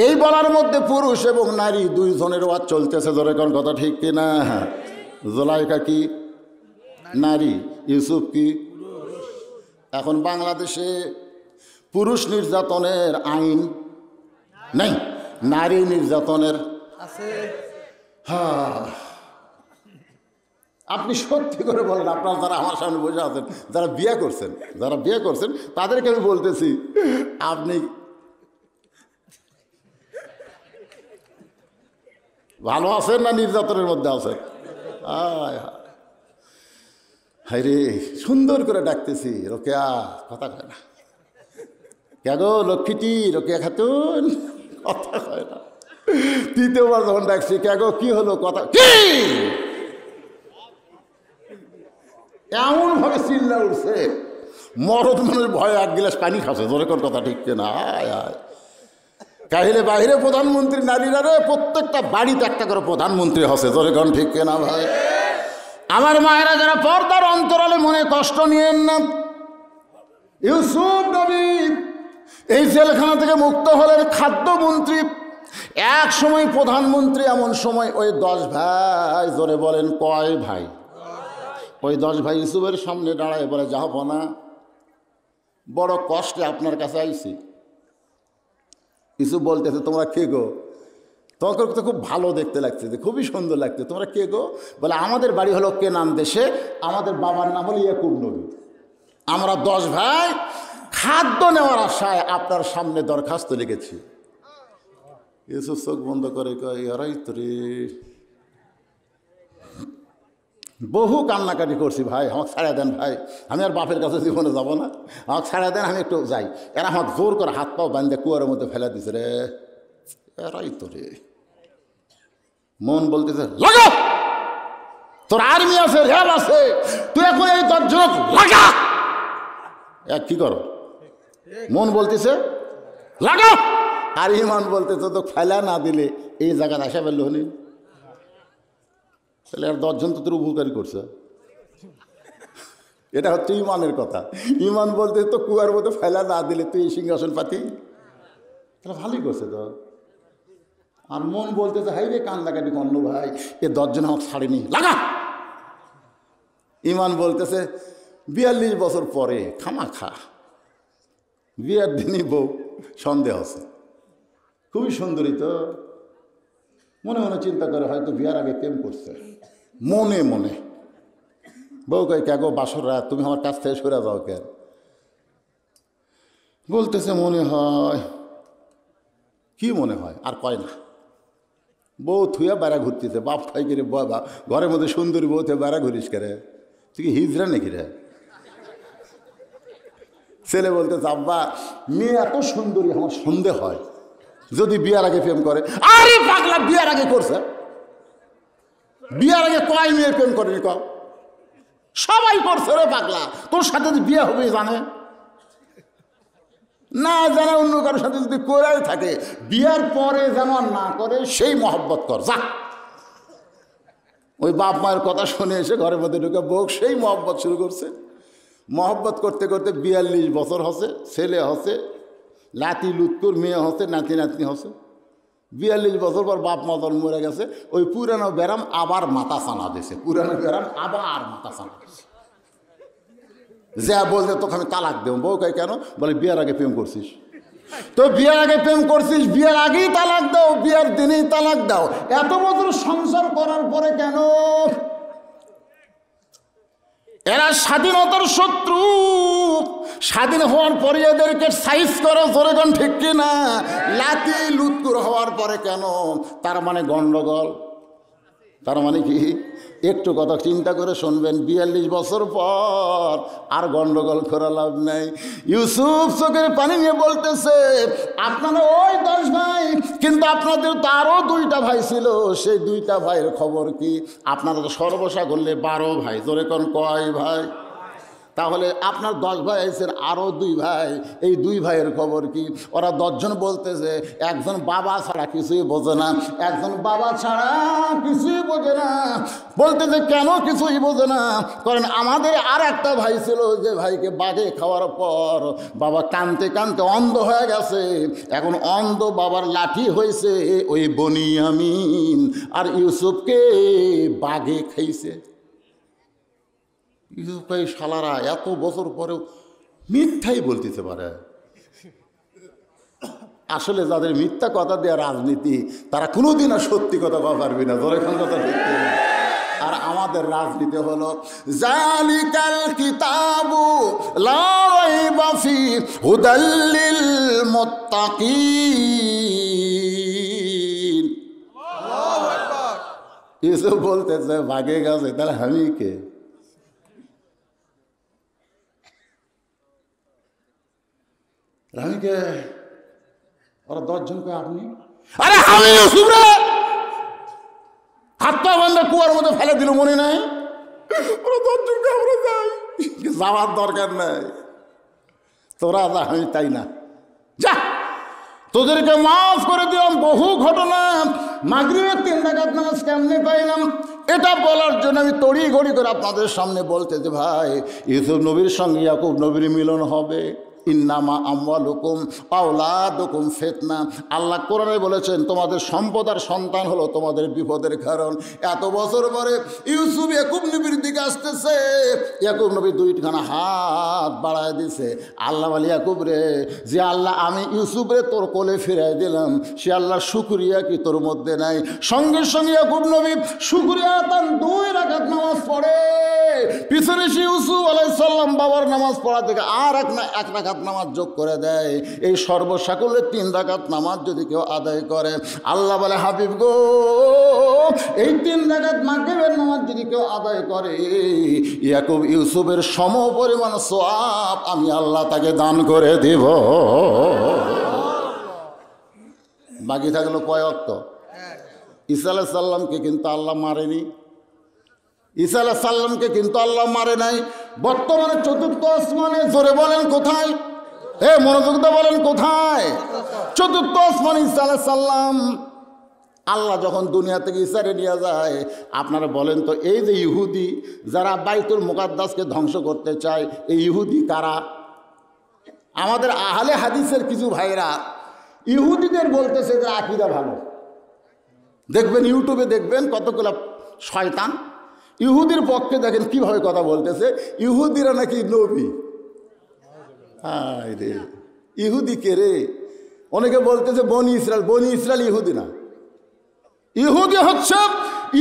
এই বলার মধ্যে পুরুষ এবং নারী দুইজনের ওয়াজ চলতেছে। জোরে কোন কথা ঠিক কিনা? জুলাইখা কি নারী, ইউসুফ কি? এখন বাংলাদেশে পুরুষ নির্যাতনের আইন নেই, নারী নির্যাতনের আছে। হ্যাঁ, আপনি সত্যি করে বলেন, আপনারা যারা আমার সামনে বসে আছেন, যারা বিয়ে করছেন তাদেরকে আমি বলতেছি, আপনি ভালো আছেন না নির্যাতনের মধ্যে আছেন? হায় রে, সুন্দর করে ডাকতেছি, রোকেয়া কথা কয় না। কে গো লক্ষ্মীটি, রোকেয়া খাতুন, কথা কয় না। 3য়বার যখন ডাকছি, কে গো কি হলো, কথা কি? এমন ভাবে চিল্লা উঠছে, মরদ মানুষ ভয়ে 1 গ্লাস পানি খাচ্ছে। জোরে কোন কথা ঠিক কিনা? আয় আয় কাহিলে বাহিরে প্রধানমন্ত্রী নারীরা রে, প্রত্যেকটা বাড়িতে একটা করে প্রধানমন্ত্রী হচ্ছে। জোরে কোন ঠিক কিনা ভাই? আমার মায়েরা যারা পর্দার অন্তরালে মনে কষ্ট নিয়েন না, ইউসুফ নবী এই জেলখানা থেকে মুক্ত হলেন খাদ্যমন্ত্রী, এক সময় প্রধানমন্ত্রী। এমন সময় ওই 10 ভাই, জোরে বলেন কয় ভাই? ওই 10 ভাই ইউসুফের সামনে দাঁড়ায় বলে, জাহাপনা বড় কষ্টে আপনার কাছে আইছি। ইউসুফ বলতেছে, তোমরা কে গো? তোমাকে তো খুব ভালো দেখতে লাগছে, খুবই সুন্দর লাগছে, তোমরা কে গো? বলে, আমাদের বাড়ি হলো কেনান দেশে, আমাদের বাবার নাম হলো ইয়াকুব নবী। আমরা 10 ভাই খাদ্য নেওয়ার আশায় আপনার সামনে দরখাস্ত লিখেছি। ইউসুফ চোখ বন্ধ করে কয়, এরাই তো রে, বহু কান্নাকাটি করছি ভাই, আমাকে ছাড়া দেন ভাই, আমি আর বাপের কাছে জীবনে যাব না, আমাকে ছাড়া দেন, আমি একটু যাই। এরা আমাকে জোর করে হাত পাও বান্ধে কুয়ার মধ্যে ফেলে দিছে রে। এরাই তো রে। মন বলতেছে, লাগা, তোর আর্মি আছে, রেল আছে, তুই এখন এই 10 জন লাগা। এক কি করো? মন বলতেছে লাগা, আর ইমান বলতেছে তো ফেলা না দিলে এই জায়গায় আসা পেল হনি। তাহলে আর 10 জন তো তোর উপকারী করছে। এটা হচ্ছে ইমানের কথা। ইমান বলতে তো কুয়ার মধ্যে ফেলা না দিলে তুই এই সিংহাসন পাতি, তাহলে ভালোই করছে তো। আর মন বলতেছে, হাই রে কান্দাকাটি কন্ন ভাই, এ 10 জন আমাকে ছাড়েনি, লাগা। ইমান বলতেছে 42 বছর পরে খামাখা বিয়ের দিনই বউ সন্দেহ আছে, খুবই সুন্দরী তো। মনে মনে চিন্তা করে হয়তো বিয়ার আগে প্রেম করছে, মনে মনে। বউ কয়, কে গো বাসর রাত, তুমি আমার কাছ থেকে সরে যাও কেন? বলতেছে, মনে হয়। কি মনে হয়? আর কয় না। বউ থুয়া বেড়া ঘুরতেছে, বাপ খাই করে বাবা ঘরের মধ্যে সুন্দরী বউ থেকে বেড়া ঘুরিস করে, তুই কি হিজড়া নাকি রে? ছেলে বলতেছে, আব্বা মেয়ে এত সুন্দরী, আমার সন্দেহ হয় যদি বিয়ার আগে প্রেম করে। আরে পাগলা, বিয়ার আগে করছে? বিয়ার আগে কয় মেয়ে প্রেম করেনি? ক সবাই করছে রে পাগলা। তোর সাথে যদি বিয়ে হবে জানে না, জানা অন্য কারোর সাথে যদি করেই থাকে, বিয়ার পরে যেন না করে সেই মহব্বত কর যা। ওই বাপ মায়ের কথা শুনে এসে ঘরের মধ্যে ঢুকে বউ সেই মহব্বত শুরু করছে। মহব্বত করতে করতে 42 বছর হচ্ছে, ছেলে হচ্ছে, লাতি লুৎকুর মেয়ে হচ্ছে, নাতি নাতনি হচ্ছে। 42 বছর পর বাপ মা জন্ম মরে গেছে। ওই পুরানো ব্যারাম আবার মাথা চানা দিয়েছে, পুরানো ব্যারাম আবার মাথা চানা দিয়েছে। যা বলতে তোকে আমি তালাক দেবো। বউ কয়, কেন? বলে, বিয়ার আগে প্রেম করছিস তো, বিয়ার আগে প্রেম করছিস, বিয়ার আগেই তালাক দাও, বিয়ার দিনেই তালাক দাও। এত বছর সংসার করার পরে কেন? এরা স্বাধীনতার শত্রু, স্বাধীন হওয়ার পরে এদেরকে সাইজ করো, জোরে গান ঠিক কিনা? লাতি লুৎকুর হওয়ার পরে কেন? তার মানে গন্ডগোল। তার মানে কি? একটু কথা চিন্তা করে শুনবেন, 42 বছর পর আর গন্ডগোল করে লাভ নেই। ইউসুফ চোখের পানি নিয়ে বলতেছে, আপনারা ওই 10 ভাই, কিন্তু আপনাদের তো আরও 2টা ভাই ছিল, সেই 2টা ভাইয়ের খবর কি? আপনারা তো সর্বসা করলে 12 ভাই, জোরে কোন কয় ভাই? তাহলে আপনার 10 ভাই আছেন, আরও 2 ভাই, এই 2 ভাইয়ের খবর কি? ওরা 10 জন বলতেছে, একজন বাবা ছাড়া কিছুই বোঝে না, একজন বাবা ছাড়া কিছুই বোঝে না। বলতেছে কেন কিছুই বোঝে না? কারণ আমাদের আর একটা ভাই ছিল, যে ভাইকে বাঘে খাওয়ার পর বাবা কানতে কানতে অন্ধ হয়ে গেছে, এখন অন্ধ বাবার লাঠি হয়েছে ওই বনিয়ামিন, আর ইউসুফকে বাঘে খাইছে। ইউসুফ এই শালারা এত বছর পরেও মিথ্যাই বলতেতে পারে। আসলে যাদের মিথ্যা কথা দেওয়া রাজনীতি, তারা কোনোদিন আর সত্যি কথা বলা পারবে না, ধরে কোন কথা ঠিক না। আর আমাদের রাজনীতি হলো জালিকাল কিতাবু লা রাইবা ফি হুদাল লিল মুত্তাকিন। আল্লাহু আকবার। ইউসুফ বলতেছে ভাগে গেছে, তাহলে আমি কে? রানীকে ওরা 10 জনকে আপনি, আরে আমি ইউসুফ রে, হাত পা বান্ধা কুয়ার মধ্যে ফেলে দিল, মনে নাই? ওরা 10 জনকে আমরা যাই, যাওয়ার দরকার নাই, তোরা যা, আমি তাই না, যা তোদেরকে মাফ করে দিলাম। বহু ঘটনা, মাগরিবের 3 রাকাত নামাজ কেমনে পাইলাম, এটা বলার জন্য আমি তড়ি ঘড়ি করে আপনাদের সামনে বলতে যে ভাই, ইউসুফ নবীর সঙ্গে ইয়াকুব নবীর মিলন হবে। ইন্নামা আমওয়ালুকুম আওলাদুকুম ফিতনা। আল্লাহ কোরআনে বলেছেন তোমাদের সম্পদ আর সন্তান হলো তোমাদের বিপদের কারণ। এত বছর পরে ইউসুফ ইয়াকুব নবীর দিকে আসতেছে, ইয়াকুব নবী 2খানা হাত বাড়ায় দিছে, আল্লাহ বলে ইয়াকুব রে, যে আল্লাহ আমি ইউসুফ রে তোর কোলে ফিরাই দিলাম, সে আল্লাহর শুকরিয়া কি তোর মধ্যে নাই? সঙ্গে সঙ্গে ইয়াকুব নবী শুকরিয়া তান 2 রাকাত নামাজ পড়ে, পিছনে সে ইউসুফ আলাইহিস সালাম বাবার নামাজ পড়া থেকে আর এক রাকাত নামাজ যোগ করে দেয়। এই সর্বসাকুল্যে 3 রাকাত নামাজ যদি কেউ আদায় করে, আল্লাহ বলে হাবিব গো, এই 3 রাকাত মাগরিবের নামাজ যদি কেউ আদায় করে, ইয়াকুব ইউসুফের সম পরিমাণ সওয়াব আমি আল্লাহ তাকে দান করে দেব। বাকি থাকলো কয় ওয়াক্ত? ঈসা আলাইহিস সালামকে কিন্তু আল্লাহ মারেনি, ঈসা আলাইহিস সালামকে কিন্তু আল্লাহ মারে নাই। বর্তমানে 4র্থ আসমানে, জোরে বলেন কোথায়? মনোযোগ দিয়ে বলেন কোথায়? 4র্থ আসমানে ঈসা আলাইহিস সালাম। আল্লাহ যখন দুনিয়া থেকে ঈসারে নিয়ে যায়, আপনারা বলেন তো, এই যে ইহুদি যারা বাইতুল মুকাদ্দাসকে ধ্বংস করতে চায়, এই ইহুদি কারা? আমাদের আহলে হাদিসের কিছু ভাইরা ইহুদিদের বলতেছে যে আকীদা ভালো। দেখবেন ইউটিউবে দেখবেন কতগুলো শয়তান ইহুদির পক্ষে, দেখেন কিভাবে কথা বলতেছে, ইহুদিরা নাকি নবী। হায় রে, ইহুদি কে রে? অনেকে বলতেছে বনি ইসরায়েল, বনি ইসরায়েল ইহুদি না, ইহুদি হচ্ছে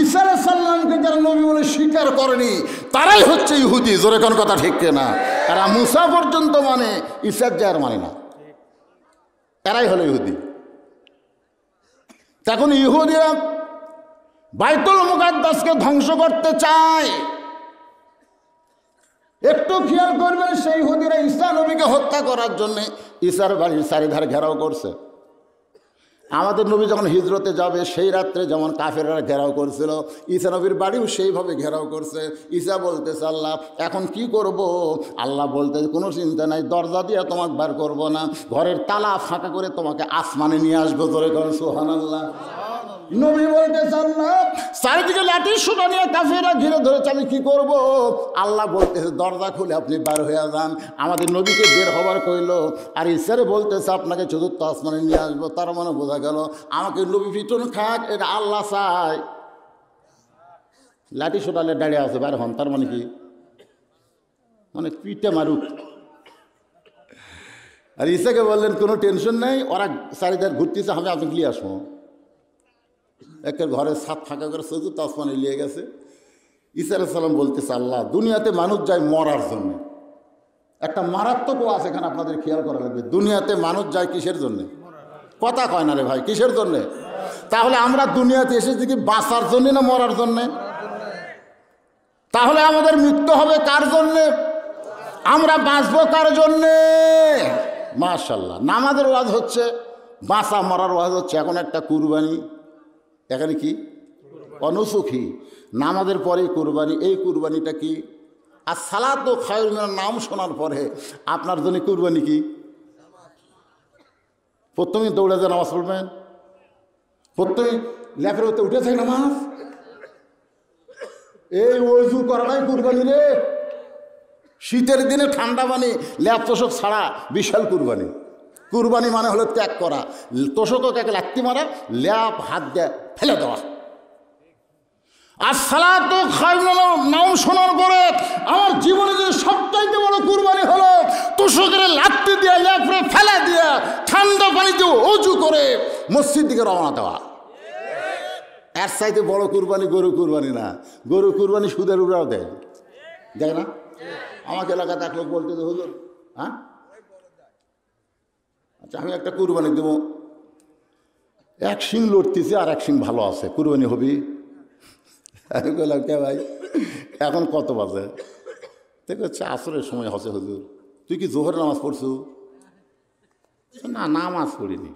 ঈসা আলাইহিস সালামকে যারা নবী বলে স্বীকার করেনি, তারাই হচ্ছে ইহুদি। জোরে কোন কথা ঠিক না? তারা মুসা পর্যন্ত মানে, ঈসার যার মানে না, তারাই হলো ইহুদি। তখন ইহুদিরা বাইতুল মুকাদ্দাসকে ধ্বংস করতে চায়। একটু খেয়াল করবেন, সেই ইহুদিরা ঈসা নবীকে হত্যা করার জন্য ঈসার বাড়ির চারিধার ঘেরাও করছে। আমাদের নবী যখন হিজরতে যাবে সেই রাত্রে যেমন কাফেররা ঘেরাও করছিল, ঈসা নবীর বাড়িও সেইভাবে ঘেরাও করছে। ঈসা বলতেছে আল্লাহ এখন কি করব? আল্লাহ বলতে কোনো চিন্তা নাই, দরজা দিয়ে তোমাকে বার করব না, ঘরের তালা ফাঁকা করে তোমাকে আসমানে নিয়ে আসবো। ধরে করেন সুবহানাল্লাহ। নবী বলতেছে আল্লাহ, চারিদিকে লাঠি সোটা নিয়ে কাফেররা ঘিরে ধরেছে, আমি কি করব? আল্লাহ বলতেছে দরজা খুলে আপনি বার হয়ে যান। আমাদের নবীকে বের হবার কইল, আর ঈশ্বরে বলতেছে আপনাকে 4র্থ আসমানে নিয়ে আসবো। তার মানে বোঝা গেল আমাকে নবী পিটন খাক, এটা আল্লাহ চায়। লাঠি সোটালে দাঁড়িয়ে আছে, বার হন, তার মানে কি? মানে পিঠে মারুক। আর ঈসাকে বললেন কোনো টেনশন নেই, ওরা চারিদার ঘুরতেছে, আমি আপনাকে নিয়ে আসবো। একের ঘরের ছাদ ফাঁকা করে 4র্থ আসমানে নিয়ে গেছে। ঈসা আলাইহিস সালাম বলতেছে আল্লাহ দুনিয়াতে মানুষ যায় মরার জন্য, একটা মারাত্মক ওয়াজ এখানে আপনাদের খেয়াল করা লাগবে। দুনিয়াতে মানুষ যায় কিসের জন্যে? কথা কয় না রে ভাই, কিসের জন্যে? তাহলে আমরা দুনিয়াতে এসেছি কি বাঁচার জন্যে না মরার জন্যে? তাহলে আমাদের মৃত্যু হবে কার জন্যে? আমরা বাঁচবো কার জন্যে? মাশাআল্লাহ, নামাজের ওয়াজ হচ্ছে, বাঁচা মরার ওয়াজ হচ্ছে। এখন একটা কুরবানি, এখানে কি অনুসুখী, নামাজের পরে কুরবানি। এই কুরবানিটা কি? আর সালাতু খায়রুন মিনান নাম শোনার পরে আপনার জন্য কুরবানি কি? প্রথমেই দৌড়ে যে নামাজ পড়বেন, প্রথমে লেপের হতে উঠেছে নামাজ, এই ওযু করাটাই কুরবানি রে। শীতের দিনে ঠান্ডা পানি ল্যাপ তোষক ছাড়া বিশাল কুরবানি। কুরবানি মানে হলো ত্যাগ করা, তোষককে লাত্তি মারা, ল্যাপ হাত দিয়ে ফেলে দেওয়া। আর সালাতু খায়রুন নাম শোনার পরে আমার জীবনে যে সবচাইতে বড় কুরবানি হলো তোষকের লাত্তি দিয়ে ল্যাপরে ফেলে দিয়ে ঠান্ডা পানিতে ওযু করে মসজিদ দিকে রওনা দেওয়া। এর চাইতে বড় কুরবানি গরু কুরবানি না। গরু কুরবানি সুদের উপরেও দেয়, দেয় না? আমাকে এলাকাতে এক লোক বলতে হুজুর, হ্যাঁ আচ্ছা আমি একটা কুরবানি দেবো, এক শিং লড়তেছে আর এক শিং ভালো আছে, কুরবানি হবি? আমি বললাম কে ভাই এখন কত বাজে? দেখে হচ্ছে আসরের সময় হচ্ছে। হুজুর তুই কি জোহরের নামাজ পড়ছু? না, নামাজ পড়িনি।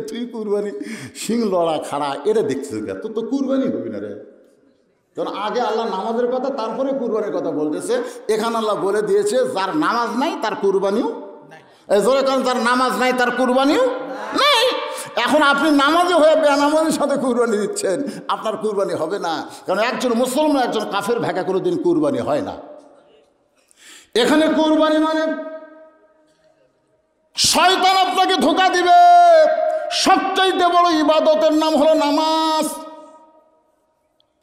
তুই কুরবানি শিং লড়া খাড়া এটা দেখছিস, তোর তো কুরবানি হবি না রে। কারণ আগে আল্লাহ নামাজের কথা, তারপরে কুরবানির কথা বলতেছে। এখানে আল্লাহ বলে দিয়েছে যার নামাজ নাই তার কুরবানিও এই জোরে, কারণ যার নামাজ নাই তার কুরবানিও নেই। এখন আপনি নামাজে হয়ে বেনামাজের সাথে কুরবানি দিচ্ছেন, আপনার কুরবানি হবে না। কারণ একজন মুসলমান একজন কাফের ভেকা কোনো দিন কুরবানি হয় না। এখানে কুরবানি মানে শয়তান আপনাকে ধোঁকা দিবে। সবচাইতে বড় ইবাদতের নাম হলো নামাজ।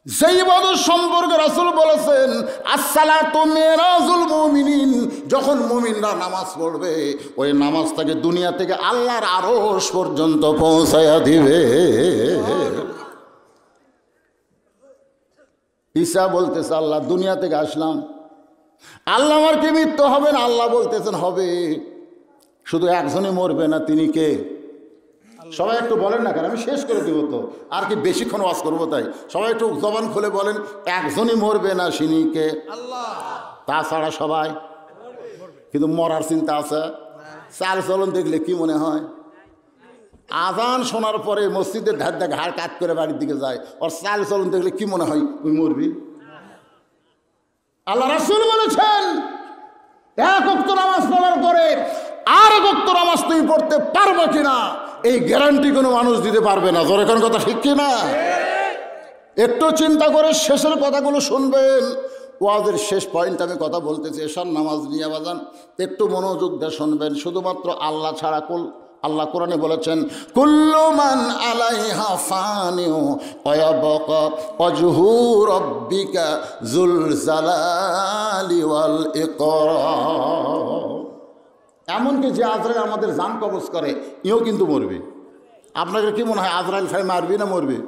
সেই ইবাদত সম্পর্কে রাসূল বলেছেন আসসালাতু মিরাজুল মুমিনিন। যখন মুমিনরা নামাজ পড়বে ওই নামাজটাকে দুনিয়া থেকে আল্লাহর আরশ পর্যন্ত পৌঁছায়া দিবে। ঈসা বলতেছে আল্লাহ দুনিয়া থেকে আসলাম, আল্লাহ আমার কি মৃত্যু হবে না? আল্লাহ বলতেছেন হবে, শুধু একজনই মরবে না, তিনি কে? সবাই একটু বলেন না, কারণ আমি শেষ করে দেব তো, আর কি বেশিক্ষণ ওয়াজ করবো। তাই সবাই একটু জবান খুলে বলেন, একজনই মরবে না, তিনি কে? তাছাড়া সবাই। কিন্তু মরার চিন্তা আছে? চাল চলন দেখলে কি মনে হয়? আজান শোনার পরে মসজিদের ধার দিয়ে ঘাড় কাত করে বাড়ির দিকে যায়, ওর চাল চলন দেখলে কি মনে হয়? তুই মরবি। আল্লাহ রাসূল বলেছেন এক ওয়াক্ত নামাজ পড়ার পরে আর এক ওয়াক্ত নামাজ তুই পড়তে পারবে কিনা এই গ্যারান্টি কোনো মানুষ দিতে পারবে না। জোরে কোন কথা ঠিক কিনা? একটু চিন্তা করে শেষের কথাগুলো শুনবেন। ওয়াজের শেষ পয়েন্ট আমি কথা বলতেছি এশার নামাজ নিয়ে বাজান, একটু মনোযোগ দিয়ে শুনবেন। শুধুমাত্র আল্লাহ ছাড়া আল্লাহ কোরআনে বলেছেন কুল্লু মান আলাইহা ফানিউ ওয়া ইয়াবকা ওয়াজহু রাব্বিকা যুল জালালি ওয়াল ইকরাম। এমনকি যে আজরাইল আমাদের জান কবজ করে এও কিন্তু মরবে। আপনাদের কি মনে হয় আজরাইল খাই মারবি না মরবে?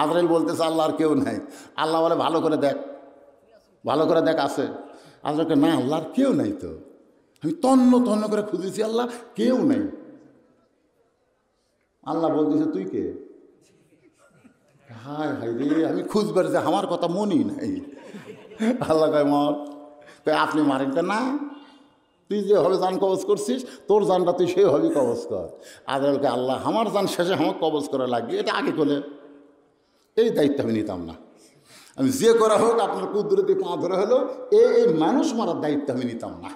আজরাইল বলতেছে আল্লাহ আর কেউ নাই। আল্লাহ বলে ভালো করে দেখ, ভালো করে দেখ আছে। আজরাইলকে না, আল্লাহর কেউ নাই তো, আমি তন্ন তন্ন করে খুঁজেছি, আল্লাহ কেউ নাই। আল্লাহ বলতেছে তুই কে? হায় হায় রে, আমি খুঁজবার যে আমার কথা মনেই নাই। আল্লাহ কয় মর, আপনি মারেন না, তুই যে হবে জান কবজ করছিস, তোর জানটা তুই সেই হবে কবজ কর। আজরাইলকে আল্লাহ আমার জান শেষে আমার কবজ করা লাগবে, এটা আগে করলে এই দায়িত্ব আমি নিতাম না। আমি যে করা হোক আপনার কুদরতি পা ধরে হলো এই মানুষ মারার দায়িত্ব আমি নিতাম না।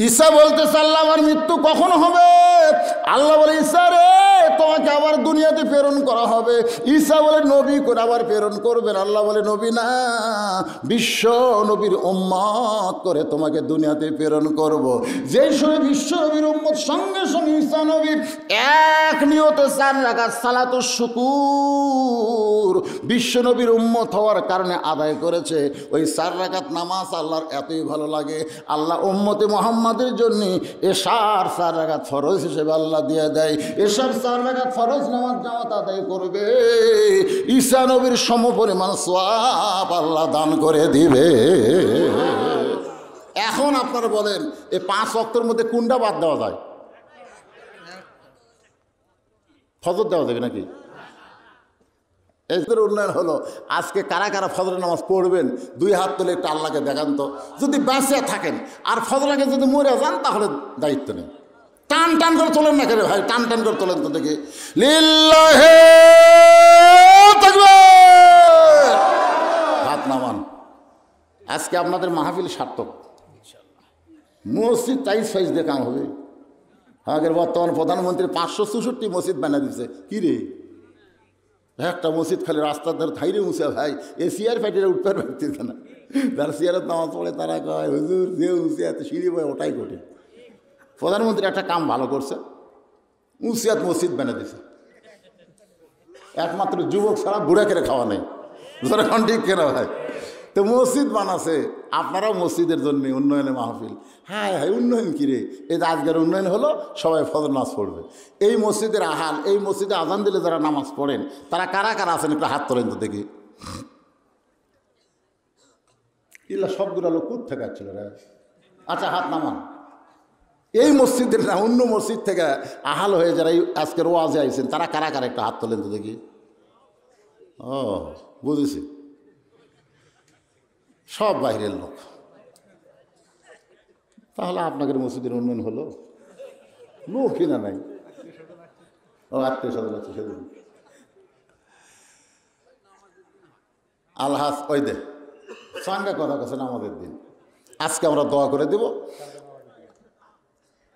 ঈসা বলতেছে আল্লাহ আমার মৃত্যু কখন হবে? আল্লাহ বলে ঈসা রে তোমাকে আবার দুনিয়াতে প্রেরণ করা হবে। ঈসা বলে নবী করে আবার প্রেরণ করবেন। আল্লাহ বলে নবী না, বিশ্ব নবীর উম্মত করে তোমাকে দুনিয়াতে প্রেরণ করব। যেই সময় বিশ্ব নবীর উম্মত সঙ্গে সঙ্গে ঈসা নবী এক নিয়তে 4 রাকাত সালাতুশ শুকুর রাসূল বিশ্বনবীর উম্মত হওয়ার কারণে আদায় করেছে। ওই 4 রাকাত নামাজ আল্লাহর এতই ভালো লাগে, আল্লাহ উম্মতে মুহাম্মাদের জন্য এশার 4 রাকাত ফরজ হিসেবে আল্লাহ দিয়ে দেয়। এশার 4 রাকাত ফরজ নামাজ জামাত আদায় করবে, ঈসা নবীর সমপরিমাণ সওয়াব আল্লাহ দান করে দিবে। এখন আপনারা বলেন এই 5 ওয়াক্তের মধ্যে কোনটা বাদ দেওয়া যায়? ফজর দেওয়া যাবে নাকি? এদের উন্নয়ন হলো আজকে কারা কারা ফজরের নামাজ পড়বেন 2 হাত তুলে একটু আল্লাহকে দেখান তো। যদি বেঁচে থাকেন আর ফজর আগে যদি মরে যান তাহলে দায়িত্ব নেই। টান টান করে তোলেন না কেন ভাই, টান টান করে তোলেন তো দেখি। লিল্লাহি তাকবীর, হাত নামান। আজকে আপনাদের মাহফিল সার্থক। মসজিদ টাইস ফাইস দিয়ে কাম হবে। আগের বর্তমান প্রধানমন্ত্রী 564 মসজিদ বানিয়ে দিচ্ছে। কী রে, একটা মসজিদ খালি রাস্তার ধারে থাইরে মুছে ভাই, এ সিয়ার ফাইটিরা উঠতে পারতেছে না। যারা সিয়ারের নামাজ পড়ে তারা কয় হুজুর যে উঁচিয়াতে সিঁড়ি বয় ওটাই কঠিন। প্রধানমন্ত্রী একটা কাম ভালো করছে, উঁচিয়াত মসজিদ বানিয়ে দিছে। একমাত্র যুবক ছাড়া বুড়া করে খাওয়া নেই, যখন ঠিক কেনা ভাই। তো মসজিদ বানাছে, আপনারাও মসজিদের জন্য উন্নয়নে মাহফিল। হ্যাঁ হ্যাঁ, উন্নয়ন কিরে, এই যে আজকের উন্নয়ন হলো সবাই ফজর নামাজ পড়বে। এই মসজিদের আহাল, এই মসজিদে আজান দিলে যারা নামাজ পড়েন তারা কারা কারা আছেন একটু হাত তোলেন তো দেখি। ইল্লা সবগুলো লোক কুত থেকে আসছিল রে। আচ্ছা হাত নামান। এই মসজিদের না, অন্য মসজিদ থেকে আহাল হয়ে যারা আজকের ওয়াজে আইছেন তারা কারা কারা একটু হাত তোলেন তো দেখি। ও বুঝেছি, সব বাইরের লোক। তাহলে আপনাদের মসজিদের উন্নয়ন হলো? লোক কিনা নাই, ও আত্মীয় স্বজন আছে সেদিন। আলহাস ওই দে সঙ্গে কথা কাছে নামাজের দিন। আজকে আমরা দোয়া করে দিব,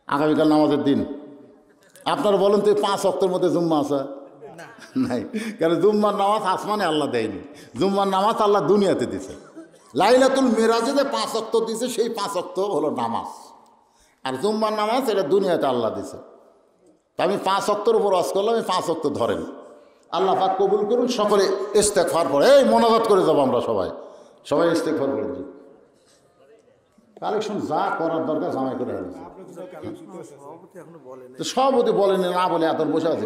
আগামীকাল নামাজের দিন। আপনারা বলেন তো 5 ওয়াক্তের মধ্যে জুম্মা আছে নাই? কারণ জুম্মার নামাজ আসমানে আল্লাহ দেয়নি, জুম্মার নামাজ আল্লাহ দুনিয়াতে দিছে। লাইলাতুল মেরাজে যে 5 ওয়াক্ত দিছে সেই 5 ওয়াক্ত হলো নামাজ, আর জুম্মার নামাজ এটা দুনিয়াতে আল্লাহ দিছে। তা আমি 5 ওয়াক্তের উপর ওয়াজ করলাম, আমি 5 ওয়াক্ত ধরেন। আল্লাহ পাক কবুল করুন। সকলে ইস্তেগফার পড়ে, এই মোনাজাত করে যাবো আমরা সবাই, সবাই ইস্তেগফার করে দিই। কালেকশন যা করার দরকার জামাই করে হয়েছে। সভাপতি বলেন না বলে এত বসে আছে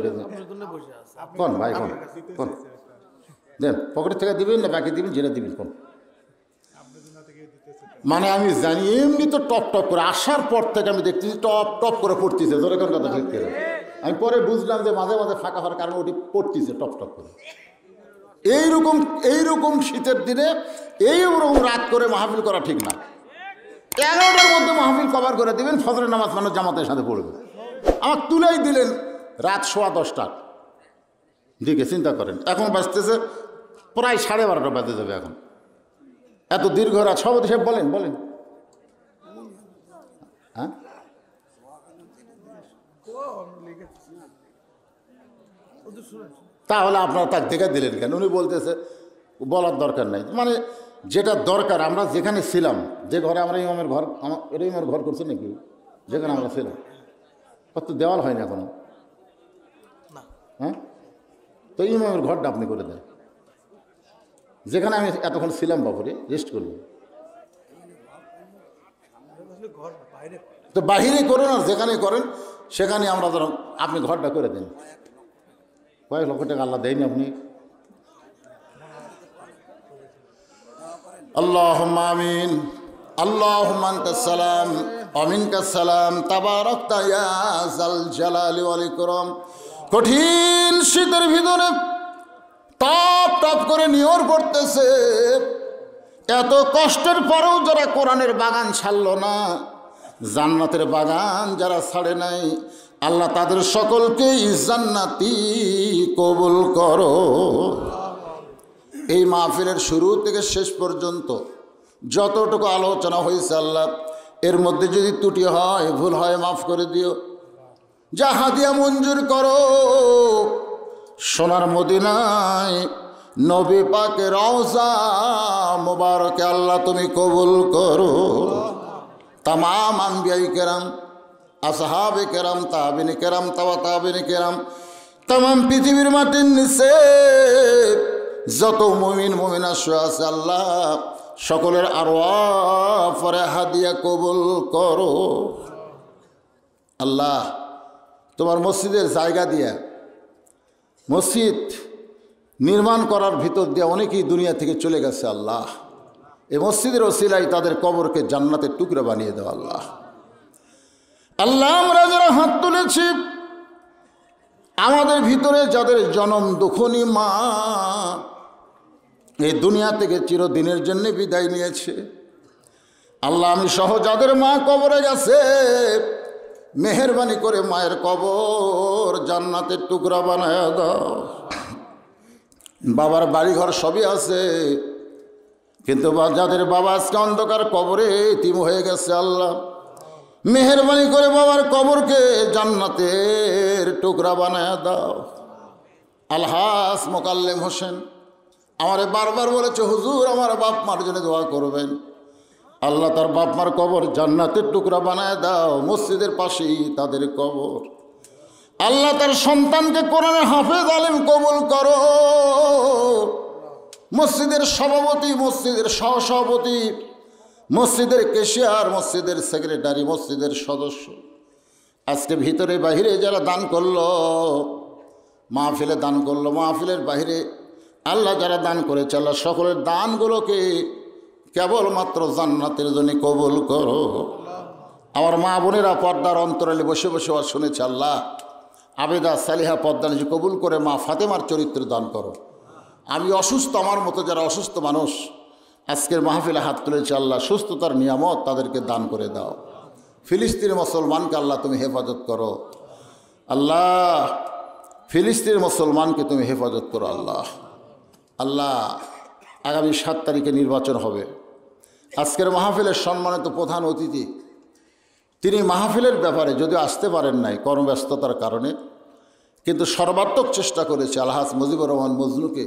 কোন ভাই, কোন কোন দেন পকেট থেকে দিবেন না বাকি দিবেন, যেটা দিবেন কোন। মানে আমি জানি এমনি তো টপ টপ করে আসার পর থেকে আমি দেখতেছি টপ টপ করে পড়তেছে, জোরে কোন কথা ঠিক করে। আমি পরে বুঝলাম যে মাঝে মাঝে ফাঁকা হওয়ার কারণে ওটি পড়তেছে টপ টপ করে। এইরকম শীতের দিনে এইরকম রাত করে মাহফিল করা ঠিক না। 11টার মধ্যে মাহফিল কভার করে দিবেন, ফজরের নামাজ মানুষ জামাতের সাথে পড়বে। আমার তুলেই দিলেন রাত 10:15 দিকে। চিন্তা করেন এখন বাজতেছে প্রায় 12:30 বাজে যাবে এখন, এত দীর্ঘ রাত। সভাপতি সাহেব বলেন বলেন। হ্যাঁ তাহলে আপনারা তাকে দেখে দিলেন কেন? উনি বলতেছে বলার দরকার নাই। মানে যেটা দরকার, আমরা যেখানে ছিলাম, যে ঘরে আমরা ইমামের ঘর, এটা ইমামের ঘর করছে নাকি যেখানে আমরা ছিলাম, কত দেওয়াল হয় না এখনো। হ্যাঁ তো ইমামের ঘরটা আপনি করে দেন, যেখানে আমি এতক্ষণ ছিলাম বাপুরে রেস্ট করব। তো বাহিরে করুন আর যেখানে করেন সেখানে আমরা ধরুন আপনি ঘরটা করে দেন। কয়েক লক্ষ টাকা আল্লাহ দেয়নি আপনি? আল্লাহুম্মা আমিন। আল্লাহুম্মা আনতাস সালাম ওয়া মিনকাস সালাম তাবারাকতা ইয়া যাল জালালি ওয়াল ইকরাম। কঠিন শীতের ভিতরে টপ টপ করে নিয়র পড়তেছে, এত কষ্টের পরেও যারা কোরআনের বাগান ছাড়ল না, জান্নাতের বাগান যারা ছাড়ে নাই, আল্লাহ তাদের সকলকেই জান্নাতি কবুল করো। এই মাহফিলের শুরু থেকে শেষ পর্যন্ত যতটুকু আলোচনা হয়েছে আল্লাহ এর মধ্যে যদি ত্রুটি হয়, ভুল হয়, মাফ করে দিও। যা হাদিয়া মঞ্জুর করো। সোনার মদিনায় নবী পাকের রওজা মুবারকে আল্লাহ তুমি কবুল করো। তামাম আম্বিয়ায়ে কেরাম, আসহাবে কেরাম, তাবিনে কেরাম, তাওয়া তাবিনে কেরাম, তাম পৃথিবীর মাটির নিচে যত মুমিন মুমিনা শুয়ে আছে আল্লাহ সকলের আরওয়াহ পরে হাদিয়া কবুল করো। আল্লাহ তোমার মসজিদের জায়গা দিয়া মসজিদ নির্মাণ করার ভিতর দিয়ে অনেকেই দুনিয়া থেকে চলে গেছে আল্লাহ, এই মসজিদের ওসিলায় তাদের কবরকে জান্নাতের টুকরা বানিয়ে দাও আল্লাহ। আল্লাহ আমরা যারা হাত তুলেছি আমাদের ভিতরে যাদের জনম দুঃখনী মা এই দুনিয়া থেকে চিরদিনের জন্য বিদায় নিয়েছে আল্লাহ, আমি সহ যাদের মা কবরে গেছে মেহেরবানি করে মায়ের কবর জান্নাতের টুকরা বানায় দাও। বাবার বাড়িঘর সবই আছে কিন্তু যাদের বাবা আজকে অন্ধকার কবরে এতিম হয়ে গেছে আল্লাহ মেহেরবানি করে বাবার কবরকে জান্নাতের টুকরা বানায় দাও। আলহাস মোকাল্লেম হোসেন আমারে বারবার বলেছে হুজুর আমার বাপ মার জন্য দোয়া করবেন, আল্লাহ তার বাপ মার কবর জান্নাতের টুকরা বানায় দাও, মসজিদের পাশেই তাদের কবর। আল্লাহ তার সন্তানকে কোরআনের হাফেজ আলেম কবুল করো, মসজিদের সভাপতি মসজিদের সহসভাপতি মসজিদের কেশিয়ার মসজিদের সেক্রেটারি মসজিদের সদস্য আজকে ভিতরে বাহিরে যারা দান করলো মাহফিলে দান করলো মাহফিলের বাহিরে আল্লাহ যারা দান করেছে আল্লাহ সকলের দানগুলোকে কেবলমাত্র জান্নাতের জন্য কবুল করো। আমার মা বোনেরা পর্দার অন্তরালে বসে বসে শুনেছে আল্লাহ আবেদা সালিহা পর্দা নিজে কবুল করে মা ফাতেমার চরিত্র দান করো। আমি অসুস্থ আমার মতো যারা অসুস্থ মানুষ আজকের মাহফিলে হাত তুলেছে আল্লাহ সুস্থতার নিয়ামত তাদেরকে দান করে দাও। ফিলিস্তিনের মুসলমানকে আল্লাহ তুমি হেফাজত করো আল্লাহ, ফিলিস্তিনের মুসলমানকে তুমি হেফাজত করো আল্লাহ। আল্লাহ আগামী 7 তারিখে নির্বাচন হবে, আজকের মাহফিলের সম্মানিত প্রধান অতিথি তিনি মাহফিলের ব্যাপারে যদিও আসতে পারেন নাই কর্মব্যস্ততার কারণে কিন্তু সর্বাত্মক চেষ্টা করেছে আলহাজ মুজিবুর রহমান মজনুকে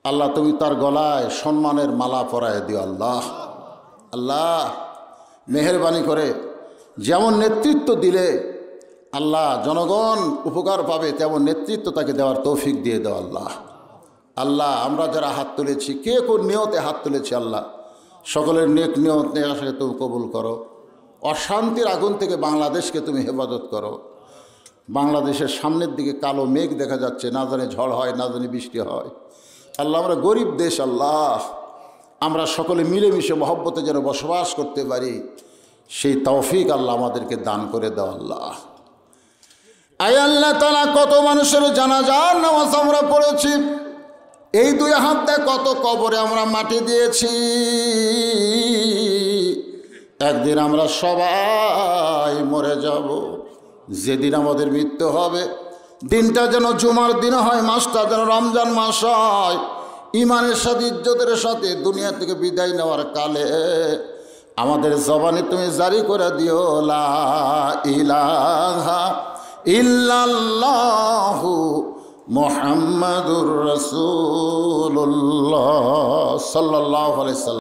আল্লাহ তুমি তার গলায় সম্মানের মালা পরায় দিও আল্লাহ। আল্লাহ মেহেরবানি করে যেমন নেতৃত্ব দিলে আল্লাহ জনগণ উপকার পাবে তেমন নেতৃত্ব তাকে দেওয়ার তৌফিক দিয়ে দাও আল্লাহ। আল্লাহ আমরা যারা হাত তুলেছি কে কোন নিয়তে হাত তুলেছি আল্লাহ সকলের নেক নিয়ত নেশাকে তুমি কবুল করো। অশান্তির আগুন থেকে বাংলাদেশকে তুমি হেফাজত করো। বাংলাদেশের সামনের দিকে কালো মেঘ দেখা যাচ্ছে, না জানি ঝড় হয় না জানি বৃষ্টি হয়। আল্লাহ আমরা গরিব দেশ আল্লাহ, আমরা সকলে মিলেমিশে মহব্বতে যেন বসবাস করতে পারি সেই তৌফিক আল্লাহ আমাদেরকে দান করে দাও আল্লাহ। আয় আল্লাহ তাআলা কত মানুষের জানাজার নামাজ আমরা পড়েছি, এই 2 হাতে কত কবরে আমরা মাটি দিয়েছি। একদিন আমরা সবাই মরে যাব, যেদিন আমাদের মৃত্যু হবে দিনটা যেন জুমার দিন হয়, মাসটা যেন রমজান মাস হয়। ইমানের সাথে ইজ্জতের সাথে দুনিয়া থেকে বিদায় নেওয়ার কালে আমাদের জবানে তুমি জারি করে দিও লা ইলাহা ইল্লাল্লাহু মুহাম্মাদুর রাসূলুল্লাহ সাল্লাল্লাহু আলাইহি ওয়াসাল্লাম।